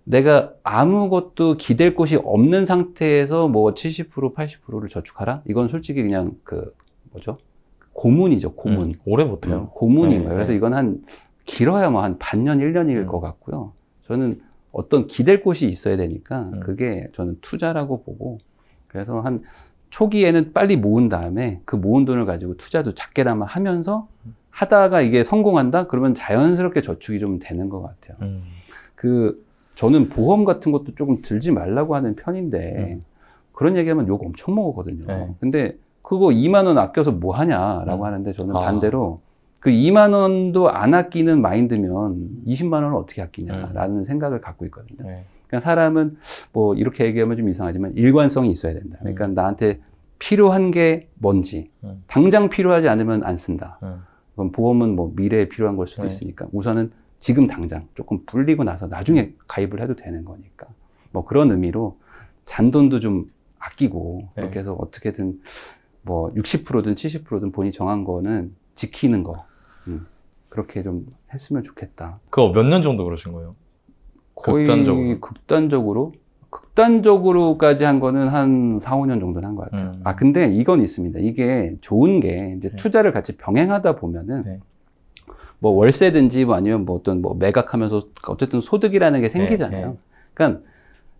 내가 아무것도 기댈 곳이 없는 상태에서 뭐 70%, 80%를 저축하라? 이건 솔직히 그냥 고문이죠, 고문. 오래 못해요. 고문인 거예요. 그래서 이건 길어야 뭐 한 반년, 1년일 것 같고요. 저는 어떤 기댈 곳이 있어야 되니까 그게 저는 투자라고 보고 그래서 한 초기에는 빨리 모은 다음에 그 모은 돈을 가지고 투자도 작게나마 하면서 하다가 이게 성공한다? 그러면 자연스럽게 저축이 좀 되는 것 같아요. 저는 보험 같은 것도 조금 들지 말라고 하는 편인데 그런 얘기하면 욕 엄청 먹었거든요. 근데 그거 2만 원 아껴서 뭐 하냐라고 하는데 저는 반대로 그 2만 원도 안 아끼는 마인드면 20만 원을 어떻게 아끼냐라는 생각을 갖고 있거든요. 그러니까 사람은 뭐 이렇게 얘기하면 좀 이상하지만 일관성이 있어야 된다. 그러니까 나한테 필요한 게 뭔지, 당장 필요하지 않으면 안 쓴다. 그럼 보험은 뭐 미래에 필요한 걸 수도 있으니까 우선은 지금 당장 조금 불리고 나서 나중에 가입을 해도 되는 거니까 뭐 그런 의미로 잔돈도 좀 아끼고 그렇게 해서 어떻게든 뭐 60%든 70%든 본인이 정한 거는 지키는 거 그렇게 좀 했으면 좋겠다. 그거 몇 년 정도 그러신 거예요? 거의 극단적으로? 극단적으로까지 한 거는 한 4, 5년 정도는 한 것 같아요. 아, 근데 이건 있습니다. 이게 좋은 게 이제 투자를 같이 병행하다 보면은 뭐 월세든지 뭐 아니면 뭐 어떤 뭐 매각하면서 어쨌든 소득이라는 게 생기잖아요. 그러니까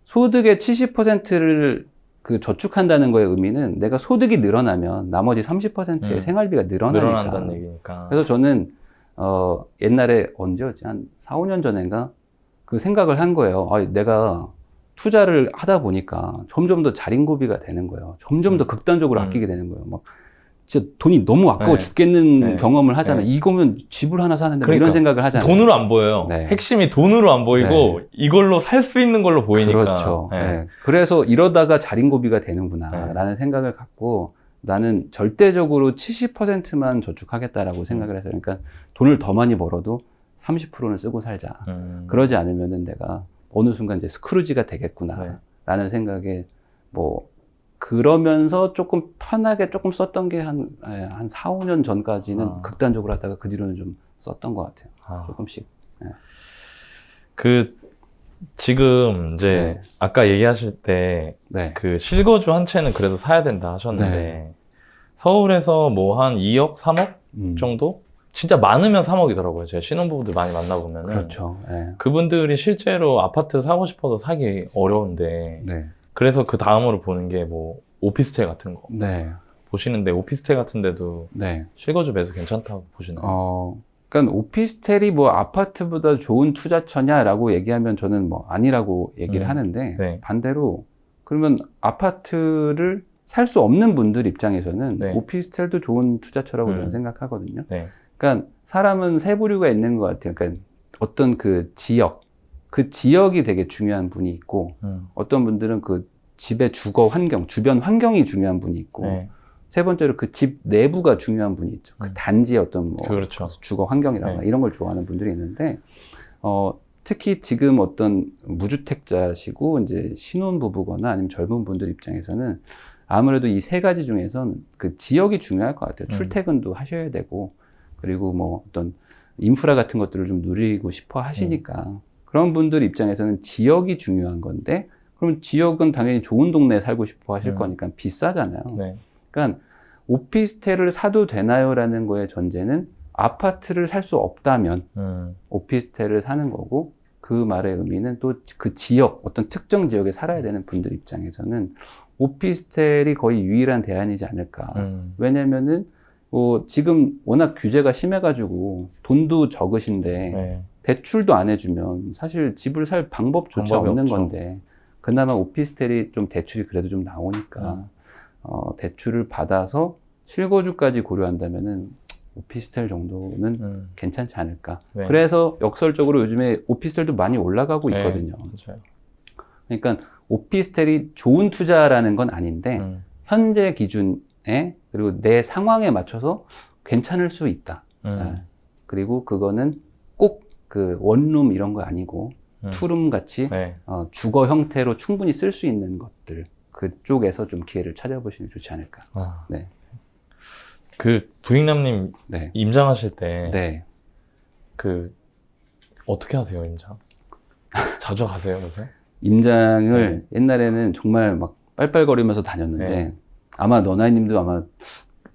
소득의 70%를 그 저축한다는 거의 의미는 내가 소득이 늘어나면 나머지 30%의 생활비가 늘어난다는 얘기니까. 그래서 저는 옛날에 언제였지? 한 4, 5년 전인가 그 생각을 한 거예요. 아, 내가 투자를 하다 보니까 점점 더 자린고비가 되는 거예요. 점점 더 극단적으로 아끼게 되는 거예요. 막 진짜 돈이 너무 아까워 죽겠는 경험을 하잖아요. 이거면 집을 하나 사는데 그러니까, 이런 생각을 하잖아요. 돈으로 안 보여요. 핵심이 돈으로 안 보이고 이걸로 살 수 있는 걸로 보이니까. 그렇죠. 그래서 이러다가 자린고비가 되는구나 라는 생각을 갖고 나는 절대적으로 70%만 저축하겠다라고 생각을 해서 그러니까 돈을 더 많이 벌어도 30%는 쓰고 살자. 그러지 않으면은 내가 어느 순간 이제 스크루지가 되겠구나 라는 생각에 뭐 그러면서 조금 편하게 조금 썼던 게 한 4, 5년 전까지는 극단적으로 하다가 그 뒤로는 좀 썼던 것 같아요. 조금씩. 지금 이제 아까 얘기하실 때 그 실거주 한 채는 그래도 사야 된다 하셨는데 서울에서 뭐 한 2억, 3억 정도? 진짜 많으면 3억이더라고요. 제가 신혼부부들 많이 만나보면은. 그렇죠. 그분들이 실제로 아파트 사고 싶어도 사기 어려운데. 그래서 그 다음으로 보는 게 뭐 오피스텔 같은 거. 보시는데 오피스텔 같은 데도 실거주 매수 괜찮다고 보시나요? 그러니까 오피스텔이 뭐 아파트보다 좋은 투자처냐라고 얘기하면 저는 뭐 아니라고 얘기를 하는데 반대로 그러면 아파트를 살 수 없는 분들 입장에서는 오피스텔도 좋은 투자처라고 저는 생각하거든요. 그러니까 사람은 세 부류가 있는 것 같아요. 그러니까 어떤 그 지역이 되게 중요한 분이 있고 어떤 분들은 그 집의 주거 환경, 주변 환경이 중요한 분이 있고 세 번째로 그 집 내부가 중요한 분이 있죠. 그 단지의 어떤 뭐 주거 환경이라거나 이런 걸 좋아하는 분들이 있는데 특히 지금 어떤 무주택자시고 이제 신혼부부거나 아니면 젊은 분들 입장에서는 아무래도 이 세 가지 중에서는 그 지역이 중요할 것 같아요. 출퇴근도 하셔야 되고 그리고 뭐 어떤 인프라 같은 것들을 좀 누리고 싶어 하시니까 그런 분들 입장에서는 지역이 중요한 건데 그럼 지역은 당연히 좋은 동네에 살고 싶어 하실 거니까 비싸잖아요. 그러니까 오피스텔을 사도 되나요? 라는 거의 전제는 아파트를 살 수 없다면 오피스텔을 사는 거고 그 말의 의미는 또 그 지역, 어떤 특정 지역에 살아야 되는 분들 입장에서는 오피스텔이 거의 유일한 대안이지 않을까. 왜냐면은 지금 워낙 규제가 심해가지고 돈도 적으신데 대출도 안 해주면 사실 집을 살 방법조차 없는 건데 그나마 오피스텔이 좀 대출이 그래도 좀 나오니까 대출을 받아서 실거주까지 고려한다면은 오피스텔 정도는 괜찮지 않을까. 그래서 역설적으로 요즘에 오피스텔도 많이 올라가고 있거든요. 그러니까 오피스텔이 좋은 투자라는 건 아닌데 현재 기준에 그리고 내 상황에 맞춰서 괜찮을 수 있다. 그리고 그거는 꼭 그 원룸 이런 거 아니고 투룸 같이 주거 형태로 충분히 쓸 수 있는 것들 그쪽에서 좀 기회를 찾아보시면 좋지 않을까. 그 부익남님 임장하실 때 그 어떻게 하세요 임장? 자주 가세요 요새? 임장을 옛날에는 정말 막 빨빨거리면서 다녔는데 아마 너나이님도 아마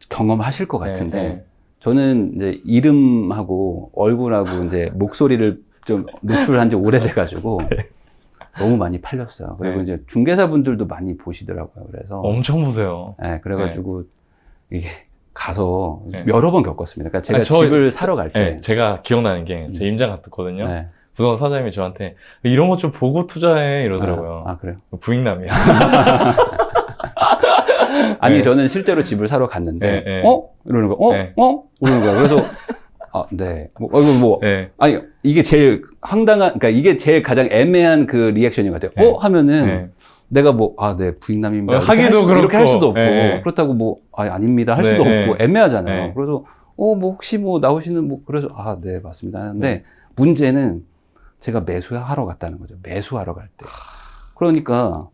경험하실 것 같은데 저는 이제 이름하고 얼굴하고 이제 목소리를 좀 노출한 지 오래돼가지고 너무 많이 팔렸어요. 그리고 이제 중개사분들도 많이 보시더라고요. 그래서 엄청 보세요. 그래가지고 이게 가서 여러 번 겪었습니다. 그러니까 제가 집을 사러 갈 때 제가 기억나는 게 제 임장 갔거든요. 부동산 사장님이 저한테 이런 거 좀 보고 투자해 이러더라고요. 그래요? 부익남이야. 아니 저는 실제로 집을 사러 갔는데 이러는 거 이러는 거야. 그래서 아니 이게 제일 황당한 그러니까 이게 제일 가장 애매한 그 리액션인 것 같아요. 하면은 내가 뭐, 네, 부익남입니다. 하기도 그렇고. 이렇게 할 수도 없고. 네. 그렇다고 뭐, 아닙니다. 할 네, 수도 네. 없고. 애매하잖아요. 네. 그래서, 뭐, 혹시 뭐, 나오시는 뭐, 그래서, 네, 맞습니다. 하는데, 문제는 제가 매수하러 갔다는 거죠. 매수하러 갈 때. 그러니까,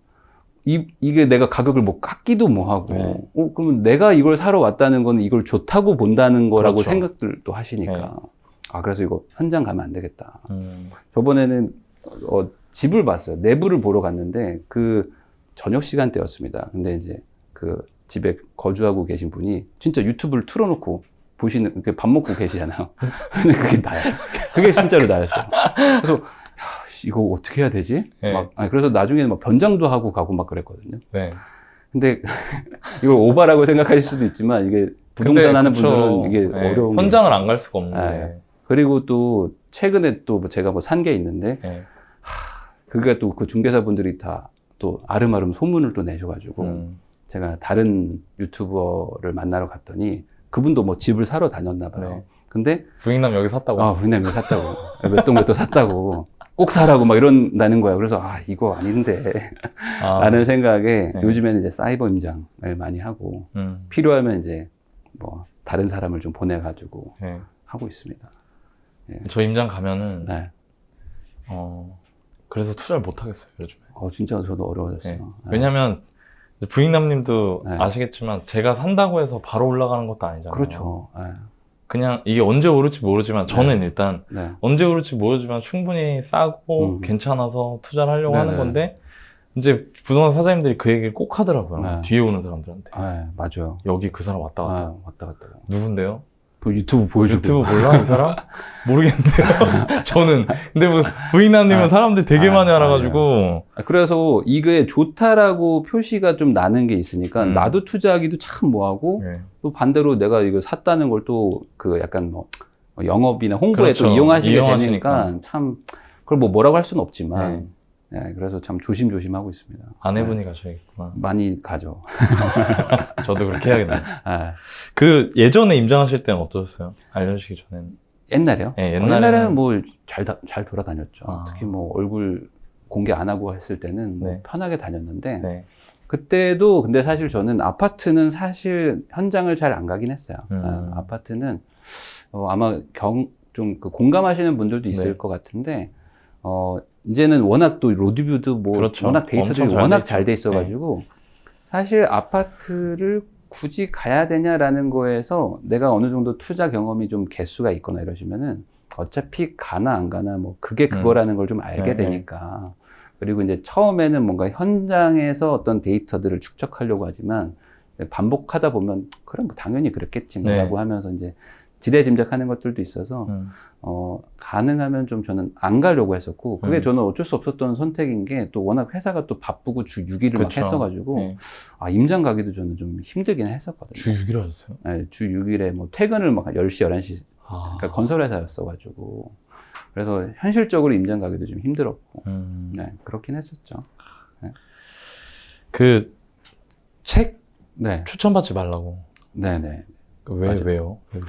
이게 내가 가격을 뭐 깎기도 뭐 하고, 네. 그러면 내가 이걸 사러 왔다는 건 이걸 좋다고 본다는 거라고 그렇죠. 생각들도 하시니까. 네. 그래서 이거 현장 가면 안 되겠다. 저번에는, 집을 봤어요. 내부를 보러 갔는데, 저녁 시간대였습니다. 근데 이제 집에 거주하고 계신 분이 진짜 유튜브를 틀어놓고 이렇게 밥 먹고 계시잖아요. 근데 그게 나야. 그게 진짜로 나였어요. 그래서, 이거 어떻게 해야 되지? 네. 그래서 나중에는 막 변장도 하고 가고 막 그랬거든요. 네. 근데 이걸 오바라고 생각하실 수도 있지만 이게 부동산 하는 분들은 이게 네. 어려운 현장을 게 안 갈 수가 없는데. 네. 그리고 또 최근에 또 제가 뭐 산 게 있는데 네. 그게 또 그 중개사분들이 다 또 아름아름 소문을 또 내셔가지고 제가 다른 유튜버를 만나러 갔더니 그분도 뭐 집을 사러 다녔나 봐요. 네. 근데 부익남 여기 샀다고. 부익남이 샀다고 몇 동 샀다고 꼭 사라고 막 이런다는 거야. 그래서 이거 아닌데 라는 생각에 네. 요즘에는 이제 사이버 임장을 많이 하고 필요하면 이제 뭐 다른 사람을 좀 보내가지고 네. 하고 있습니다. 예. 저 임장 가면은 네. 그래서 투자를 못 하겠어요 요즘에. 진짜 저도 어려워졌어요. 네. 네. 왜냐면 부익남님도 네. 아시겠지만 제가 산다고 해서 바로 올라가는 것도 아니잖아요. 그렇죠. 네. 그냥 이게 언제 오를지 모르지만 저는 일단 네. 언제 오를지 모르지만 충분히 싸고 괜찮아서 투자를 하려고 하는 건데 이제 부동산 사장님들이 그 얘기를 꼭 하더라고요. 네. 뒤에 오는 사람들한테. 맞아요. 여기 그 사람 왔다 갔다. 왔다 갔다. 누군데요? 유튜브 보여주고. 유튜브 몰라? 이 사람? 모르겠는데요. 저는. 근데 뭐 부익남님은 사람들이 되게 많이 알아가지고. 그래서 이게 좋다라고 표시가 좀 나는 게 있으니까 나도 투자하기도 참 뭐하고 네. 또 반대로 내가 이거 샀다는 걸 또 약간 뭐 영업이나 홍보에 그렇죠. 또 이용하시게 이용하시니까. 되니까 참 그걸 뭐 뭐라고 할 수는 없지만 그래서 참 조심조심 하고 있습니다. 아내분이 가셔야겠구나. 많이 가죠. 저도 그렇게 해야겠네요. 그 예전에 임장하실 때는 어떠셨어요? 알려주시기 전에는. 옛날에요? 네, 옛날에는 뭐 잘 돌아다녔죠. 아. 특히 뭐 얼굴 공개 안 하고 했을 때는 뭐 네. 편하게 다녔는데 네. 그때도 근데 사실 저는 아파트는 사실 현장을 잘 안 가긴 했어요. 아파트는 아마 좀 그 공감하시는 분들도 있을 네. 것 같은데 이제는 워낙 또 로드뷰도 뭐 그렇죠. 워낙 데이터들이 엄청 워낙 잘 잘 돼 있어가지고 사실 아파트를 굳이 가야 되냐라는 거에서 내가 어느 정도 투자 경험이 좀 개수가 있거나 이러시면은 어차피 가나 안 가나 뭐 그게 그거라는 걸 좀 알게 되니까 그리고 이제 처음에는 뭔가 현장에서 어떤 데이터들을 축적하려고 하지만 반복하다 보면 그럼 뭐 당연히 그렇겠지 뭐라고 하면서 이제 지레짐작하는 것들도 있어서 가능하면 좀 저는 안 가려고 했었고 그게 저는 어쩔 수 없었던 선택인 게 또 워낙 회사가 또 바쁘고 주 6일을 막 했어가지고 임장 가기도 저는 좀 힘들긴 했었거든요. 주 6일 하셨어요? 네, 주 6일에 뭐 퇴근을 막 10시, 11시 그러니까 건설회사였어가지고 그래서 현실적으로 임장 가기도 좀 힘들었고 네, 그렇긴 했었죠. 네. 그 책 네. 추천받지 말라고. 네네. 왜요? 왜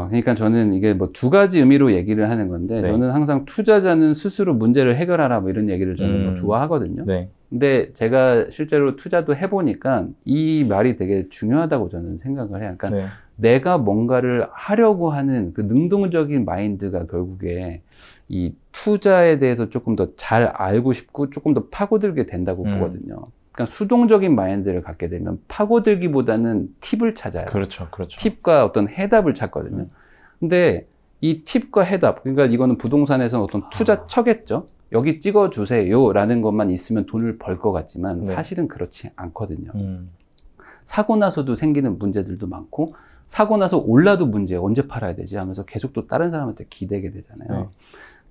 그러니까 저는 이게 뭐 두 가지 의미로 얘기를 하는 건데 저는 항상 투자자는 스스로 문제를 해결하라 뭐 이런 얘기를 저는 뭐 좋아하거든요. 네. 근데 제가 실제로 투자도 해보니까 이 말이 되게 중요하다고 저는 생각을 해요. 그러니까 내가 뭔가를 하려고 하는 그 능동적인 마인드가 결국에 이 투자에 대해서 조금 더 잘 알고 싶고 조금 더 파고들게 된다고 보거든요. 그러니까 수동적인 마인드를 갖게 되면 파고들기보다는 팁을 찾아요. 그렇죠. 팁과 어떤 해답을 찾거든요. 근데 이 팁과 해답, 그러니까 이거는 부동산에서 어떤 투자처겠죠. 여기 찍어주세요 라는 것만 있으면 돈을 벌 것 같지만 사실은 그렇지 않거든요. 사고 나서도 생기는 문제들도 많고 사고 나서 올라도 문제 언제 팔아야 되지 하면서 계속 또 다른 사람한테 기대게 되잖아요.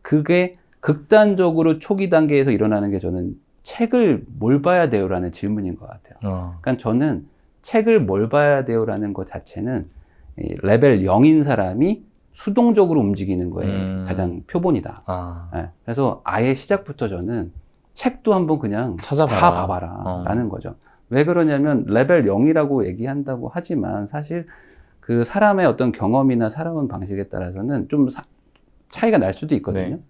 그게 극단적으로 초기 단계에서 일어나는 게 저는 책을 뭘 봐야 돼요? 라는 질문인 것 같아요. 그러니까 저는 책을 뭘 봐야 돼요? 라는 것 자체는 이 레벨 0인 사람이 수동적으로 움직이는 거에 가장 표본이다. 네. 그래서 아예 시작부터 저는 책도 한번 그냥 찾아봐라. 다 봐봐라 라는 거죠. 왜 그러냐면 레벨 0이라고 얘기한다고 하지만 사실 그 사람의 어떤 경험이나 살아온 방식에 따라서는 좀 차이가 날 수도 있거든요.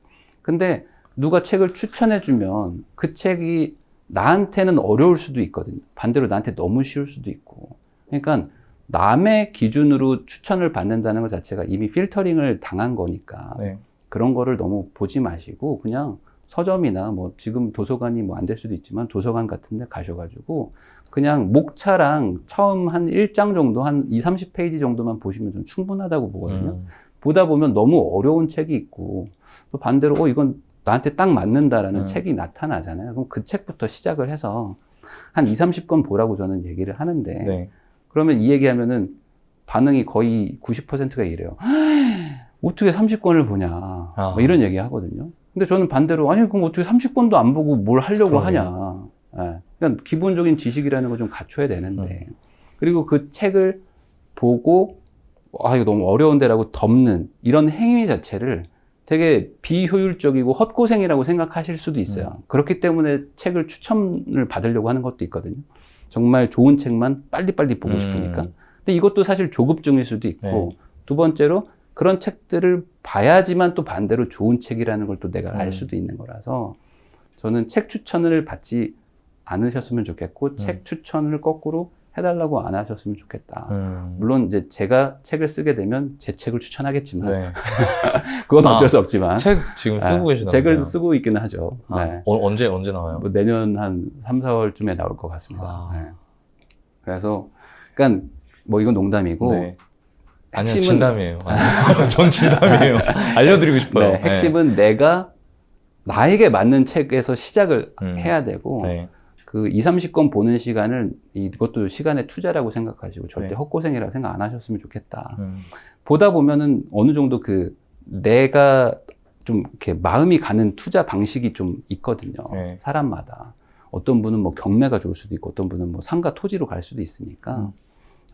근데 누가 책을 추천해주면 그 책이 나한테는 어려울 수도 있거든요. 반대로 나한테 너무 쉬울 수도 있고. 그러니까 남의 기준으로 추천을 받는다는 것 자체가 이미 필터링을 당한 거니까 네. 그런 거를 너무 보지 마시고 그냥 서점이나 뭐 지금 도서관이 뭐 안 될 수도 있지만 도서관 같은 데 가셔가지고 그냥 목차랑 처음 한 1장 정도 한 20, 30페이지 정도만 보시면 좀 충분하다고 보거든요. 보다 보면 너무 어려운 책이 있고 또 반대로 이건 나한테 딱 맞는다라는 책이 나타나잖아요. 그럼 그 책부터 시작을 해서 한 20, 30권 보라고 저는 얘기를 하는데 네. 그러면 이 얘기하면은 반응이 거의 90%가 이래요. 어떻게 30권을 보냐. 뭐 이런 얘기 하거든요. 근데 저는 반대로 아니 그럼 어떻게 30권도 안 보고 뭘 하려고 하냐. 예. 그러니까 기본적인 지식이라는 걸 좀 갖춰야 되는데 그리고 그 책을 보고 이거 너무 어려운데라고 덮는 이런 행위 자체를 되게 비효율적이고 헛고생이라고 생각하실 수도 있어요. 그렇기 때문에 책을 추천을 받으려고 하는 것도 있거든요. 정말 좋은 책만 빨리빨리 보고 싶으니까. 근데 이것도 사실 조급증일 수도 있고 네. 두 번째로 그런 책들을 봐야지만 또 반대로 좋은 책이라는 걸 또 내가 알 수도 있는 거라서 저는 책 추천을 받지 않으셨으면 좋겠고 책 추천을 거꾸로 해달라고 안 하셨으면 좋겠다. 물론 이제 제가 책을 쓰게 되면 제 책을 추천하겠지만 네. 그건 어쩔 수 없지만 책 지금 쓰고 계시나요? 책을 쓰고 있기는 하죠. 네. 언제 나와요? 뭐 내년 한 3, 4월쯤에 나올 것 같습니다. 네. 그래서 그러니까 뭐 이건 농담이고 네. 아니요, 진담이에요. 전 진담이에요. 알려드리고 싶어요. 네, 핵심은 내가 나에게 맞는 책에서 시작을 해야 되고 네. 그 20, 30권 보는 시간을 이것도 시간의 투자라고 생각하시고 절대 네. 헛고생이라고 생각 안 하셨으면 좋겠다. 보다 보면은 어느 정도 그 내가 좀 이렇게 마음이 가는 투자 방식이 좀 있거든요. 네. 사람마다. 어떤 분은 뭐 경매가 좋을 수도 있고 어떤 분은 뭐 상가 토지로 갈 수도 있으니까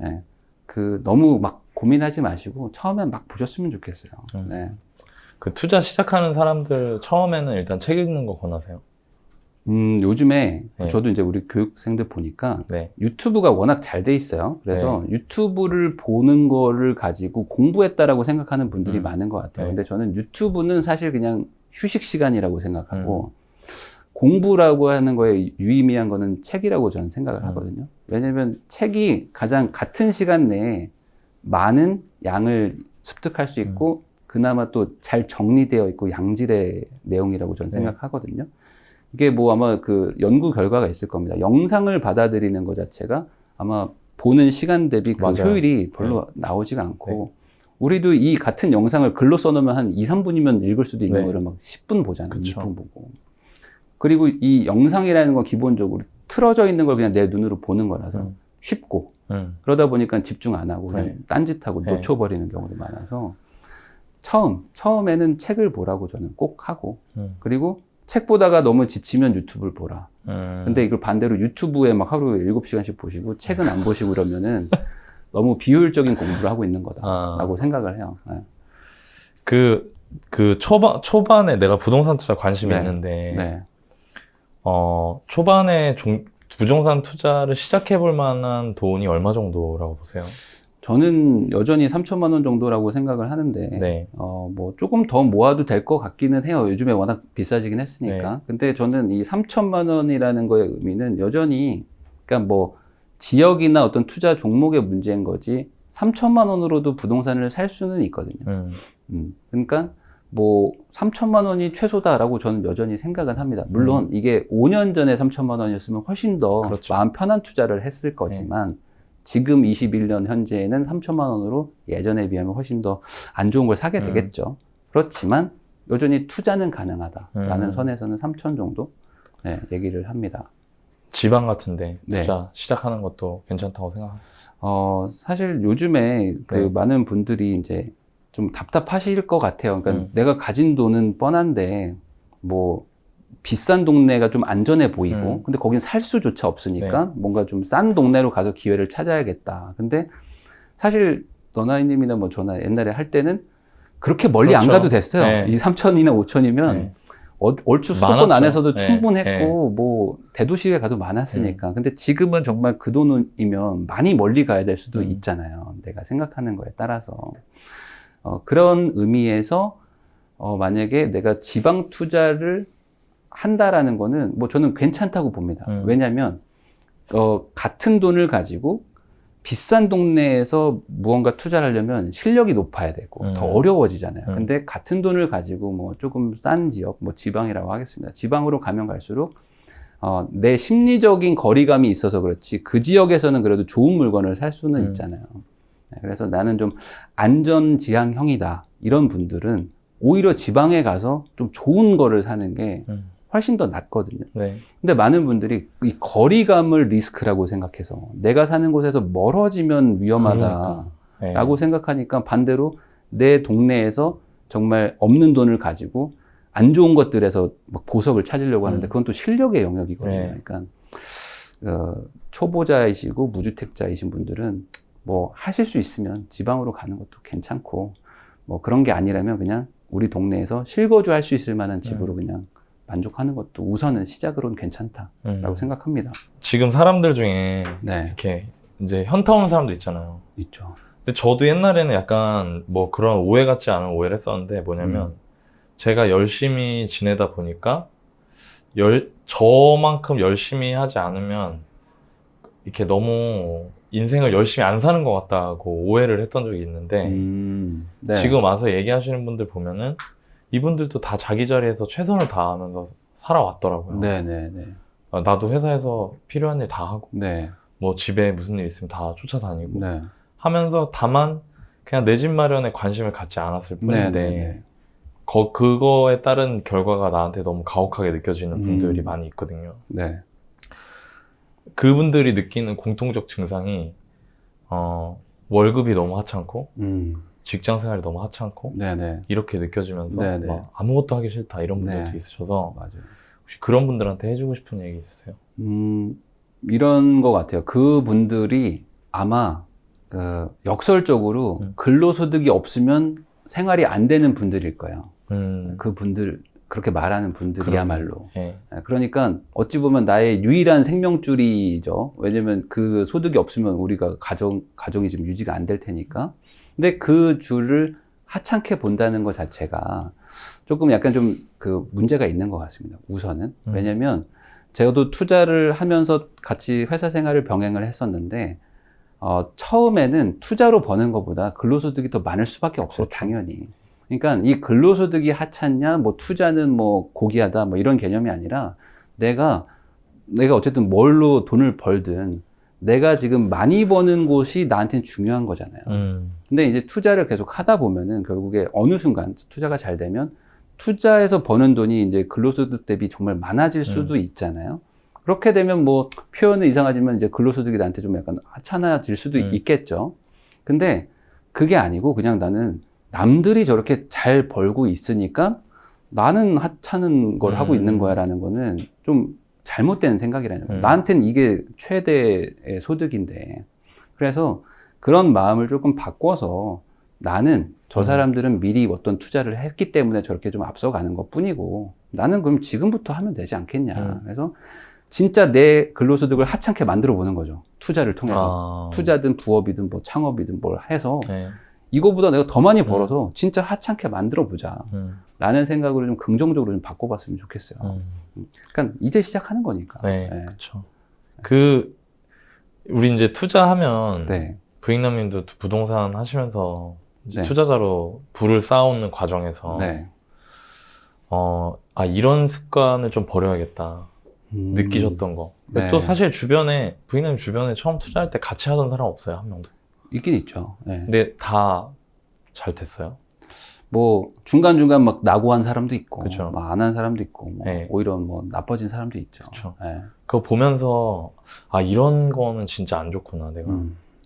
네. 그 너무 막 고민하지 마시고 처음엔 막 보셨으면 좋겠어요. 네. 그 투자 시작하는 사람들 처음에는 일단 책 읽는 거 권하세요? 요즘에 네. 저도 이제 우리 교육생들 보니까 네. 유튜브가 워낙 잘 돼 있어요. 그래서 유튜브를 보는 거를 가지고 공부했다라고 생각하는 분들이 많은 것 같아요. 네. 근데 저는 유튜브는 사실 그냥 휴식 시간이라고 생각하고 공부라고 하는 거에 유의미한 거는 책이라고 저는 생각을 하거든요. 왜냐면 책이 가장 같은 시간 내에 많은 양을 습득할 수 있고 그나마 또 잘 정리되어 있고 양질의 내용이라고 저는 생각하거든요. 이게 뭐 아마 그 연구 결과가 있을 겁니다. 영상을 받아들이는 것 자체가 아마 보는 시간 대비 그 맞아요. 효율이 별로 나오지가 않고 우리도 이 같은 영상을 글로 써놓으면 한 2, 3분이면 읽을 수도 있는 거를 막 10분 보잖아요. 그쵸. 2분 보고. 그리고 이 영상이라는 건 기본적으로 틀어져 있는 걸 그냥 내 눈으로 보는 거라서 쉽고 그러다 보니까 집중 안 하고 그냥 딴짓하고 놓쳐버리는 경우도 많아서 처음에는 책을 보라고 저는 꼭 하고 그리고 책 보다가 너무 지치면 유튜브를 보라. 근데 이걸 반대로 유튜브에 막 하루에 7시간씩 보시고 책은 안 보시고 그러면은 너무 비효율적인 공부를 하고 있는 거다라고 생각을 해요. 네. 그 초반에 내가 부동산 투자 관심이 있는데, 초반에 부동산 투자를 시작해 볼 만한 돈이 얼마 정도라고 보세요? 저는 여전히 3천만 원 정도라고 생각을 하는데, 뭐 조금 더 모아도 될 것 같기는 해요. 요즘에 워낙 비싸지긴 했으니까. 근데 저는 이 3천만 원이라는 거의 의미는 여전히, 그러니까 뭐 지역이나 어떤 투자 종목의 문제인 거지, 3천만 원으로도 부동산을 살 수는 있거든요. 그러니까 뭐 3천만 원이 최소다라고 저는 여전히 생각은 합니다. 물론 이게 5년 전에 3천만 원이었으면 훨씬 더 마음 편한 투자를 했을 거지만, 지금 21년 현재에는 3천만 원으로 예전에 비하면 훨씬 더 안 좋은 걸 사게 되겠죠. 그렇지만 여전히 투자는 가능하다라는 선에서는 3천 정도 얘기를 합니다. 지방 같은데 투자 시작하는 것도 괜찮다고 생각하세요? 사실 요즘에 그 많은 분들이 이제 좀 답답하실 것 같아요. 그러니까 내가 가진 돈은 뻔한데 뭐 비싼 동네가 좀 안전해 보이고 근데 거긴 살 수조차 없으니까 뭔가 좀 싼 동네로 가서 기회를 찾아야겠다. 근데 사실 너나이님이나 뭐 저나 옛날에 할 때는 그렇게 멀리 안 가도 됐어요. 이 3천이나 5천이면 얼추 수도권 많았죠. 안에서도 충분했고 뭐 대도시에 가도 많았으니까. 근데 지금은 정말 그 돈이면 많이 멀리 가야 될 수도 있잖아요. 내가 생각하는 거에 따라서. 그런 의미에서 만약에 내가 지방 투자를 한다라는 거는 뭐 저는 괜찮다고 봅니다. 왜냐면 같은 돈을 가지고 비싼 동네에서 무언가 투자를 하려면 실력이 높아야 되고 더 어려워지잖아요. 근데 같은 돈을 가지고 뭐 조금 싼 지역, 뭐 지방이라고 하겠습니다. 지방으로 가면 갈수록 내 심리적인 거리감이 있어서 그렇지 그 지역에서는 그래도 좋은 물건을 살 수는 있잖아요. 그래서 나는 좀 안전지향형이다. 이런 분들은 오히려 지방에 가서 좀 좋은 거를 사는 게 훨씬 더 낫거든요. 네. 근데 많은 분들이 이 거리감을 리스크라고 생각해서 내가 사는 곳에서 멀어지면 위험하다라고 네. 생각하니까 반대로 내 동네에서 정말 없는 돈을 가지고 안 좋은 것들에서 막 보석을 찾으려고 하는데 그건 또 실력의 영역이거든요. 네. 그러니까 초보자이시고 무주택자이신 분들은 뭐 하실 수 있으면 지방으로 가는 것도 괜찮고 뭐 그런 게 아니라면 그냥 우리 동네에서 실거주 할 수 있을 만한 집으로 그냥 만족하는 것도 우선은 시작으로는 괜찮다라고 생각합니다. 지금 사람들 중에 네, 이렇게 이제 현타 오는 사람도 있잖아요. 있죠. 근데 저도 옛날에는 약간 뭐 그런 오해 같지 않은 오해를 했었는데 뭐냐면 제가 열심히 지내다 보니까 저만큼 열심히 하지 않으면 이렇게 너무 인생을 열심히 안 사는 것 같다고 오해를 했던 적이 있는데 네. 지금 와서 얘기하시는 분들 보면은 이분들도 다 자기 자리에서 최선을 다하면서 살아왔더라고요. 네네네. 나도 회사에서 필요한 일 다 하고 네. 뭐 집에 무슨 일 있으면 다 쫓아다니고 네. 하면서 다만 그냥 내 집 마련에 관심을 갖지 않았을 뿐인데 네네네. 그거에 따른 결과가 나한테 너무 가혹하게 느껴지는 분들이 많이 있거든요. 네. 그분들이 느끼는 공통적 증상이 월급이 너무 하찮고 직장 생활이 너무 하찮고 네네. 이렇게 느껴지면서 네네. 막 아무것도 하기 싫다 이런 분들도 네. 있으셔서 맞아요. 혹시 그런 분들한테 해주고 싶은 얘기 있으세요? 이런 것 같아요. 그분들이 아마 역설적으로 근로소득이 없으면 생활이 안 되는 분들일 거예요. 그분들 그렇게 말하는 분들이야말로. 네. 그러니까 어찌 보면 나의 유일한 생명줄이죠. 왜냐면 그 소득이 없으면 우리가 가정이 지금 유지가 안 될 테니까. 근데 그 줄을 하찮게 본다는 것 자체가 조금 약간 좀 그 문제가 있는 것 같습니다. 우선은. 왜냐면 저도 투자를 하면서 같이 회사 생활을 병행을 했었는데 처음에는 투자로 버는 것보다 근로소득이 더 많을 수밖에 없어요. 그렇죠. 당연히. 그러니까 이 근로소득이 하찮냐, 뭐 투자는 뭐 고귀하다, 뭐 이런 개념이 아니라 내가 어쨌든 뭘로 돈을 벌든 내가 지금 많이 버는 곳이 나한테는 중요한 거잖아요. 근데 이제 투자를 계속 하다 보면은 결국에 어느 순간 투자가 잘 되면 투자에서 버는 돈이 이제 근로소득 대비 정말 많아질 수도 있잖아요. 그렇게 되면 뭐 표현은 이상하지만 이제 근로소득이 나한테 좀 약간 하찮아질 수도 있겠죠. 근데 그게 아니고 그냥 나는 남들이 저렇게 잘 벌고 있으니까 나는 하찮은 걸 하고 있는 거야 라는 거는 좀 잘못된 생각이라는 거예요. 나한테는 이게 최대의 소득인데. 그래서 그런 마음을 조금 바꿔서 나는 저 사람들은 미리 어떤 투자를 했기 때문에 저렇게 좀 앞서가는 것 뿐이고 나는 그럼 지금부터 하면 되지 않겠냐. 그래서 진짜 내 근로소득을 하찮게 만들어 보는 거죠. 투자를 통해서. 투자든 부업이든 뭐 창업이든 뭘 해서 이거보다 내가 더 많이 벌어서 진짜 하찮게 만들어 보자. 라는 생각으로 좀 긍정적으로 좀 바꿔봤으면 좋겠어요. 그러니까 이제 시작하는 거니까. 네, 그렇죠. 우리 이제 투자하면 네. 부익남님도 부동산 하시면서 이제 네. 투자자로 부를 쌓아오는 과정에서 네. 이런 습관을 좀 버려야겠다. 느끼셨던 거. 네. 또 사실 부익남님 주변에 처음 투자할 때 같이 하던 사람 없어요, 한 명도. 있긴 있죠. 네. 근데 다 잘 됐어요? 뭐 중간중간 막 낙오한 사람도 있고 그쵸. 막 안 한 사람도 있고 뭐 네. 오히려 뭐 나빠진 사람도 있죠. 그쵸. 네. 그거 보면서 이런 거는 진짜 안 좋구나. 내가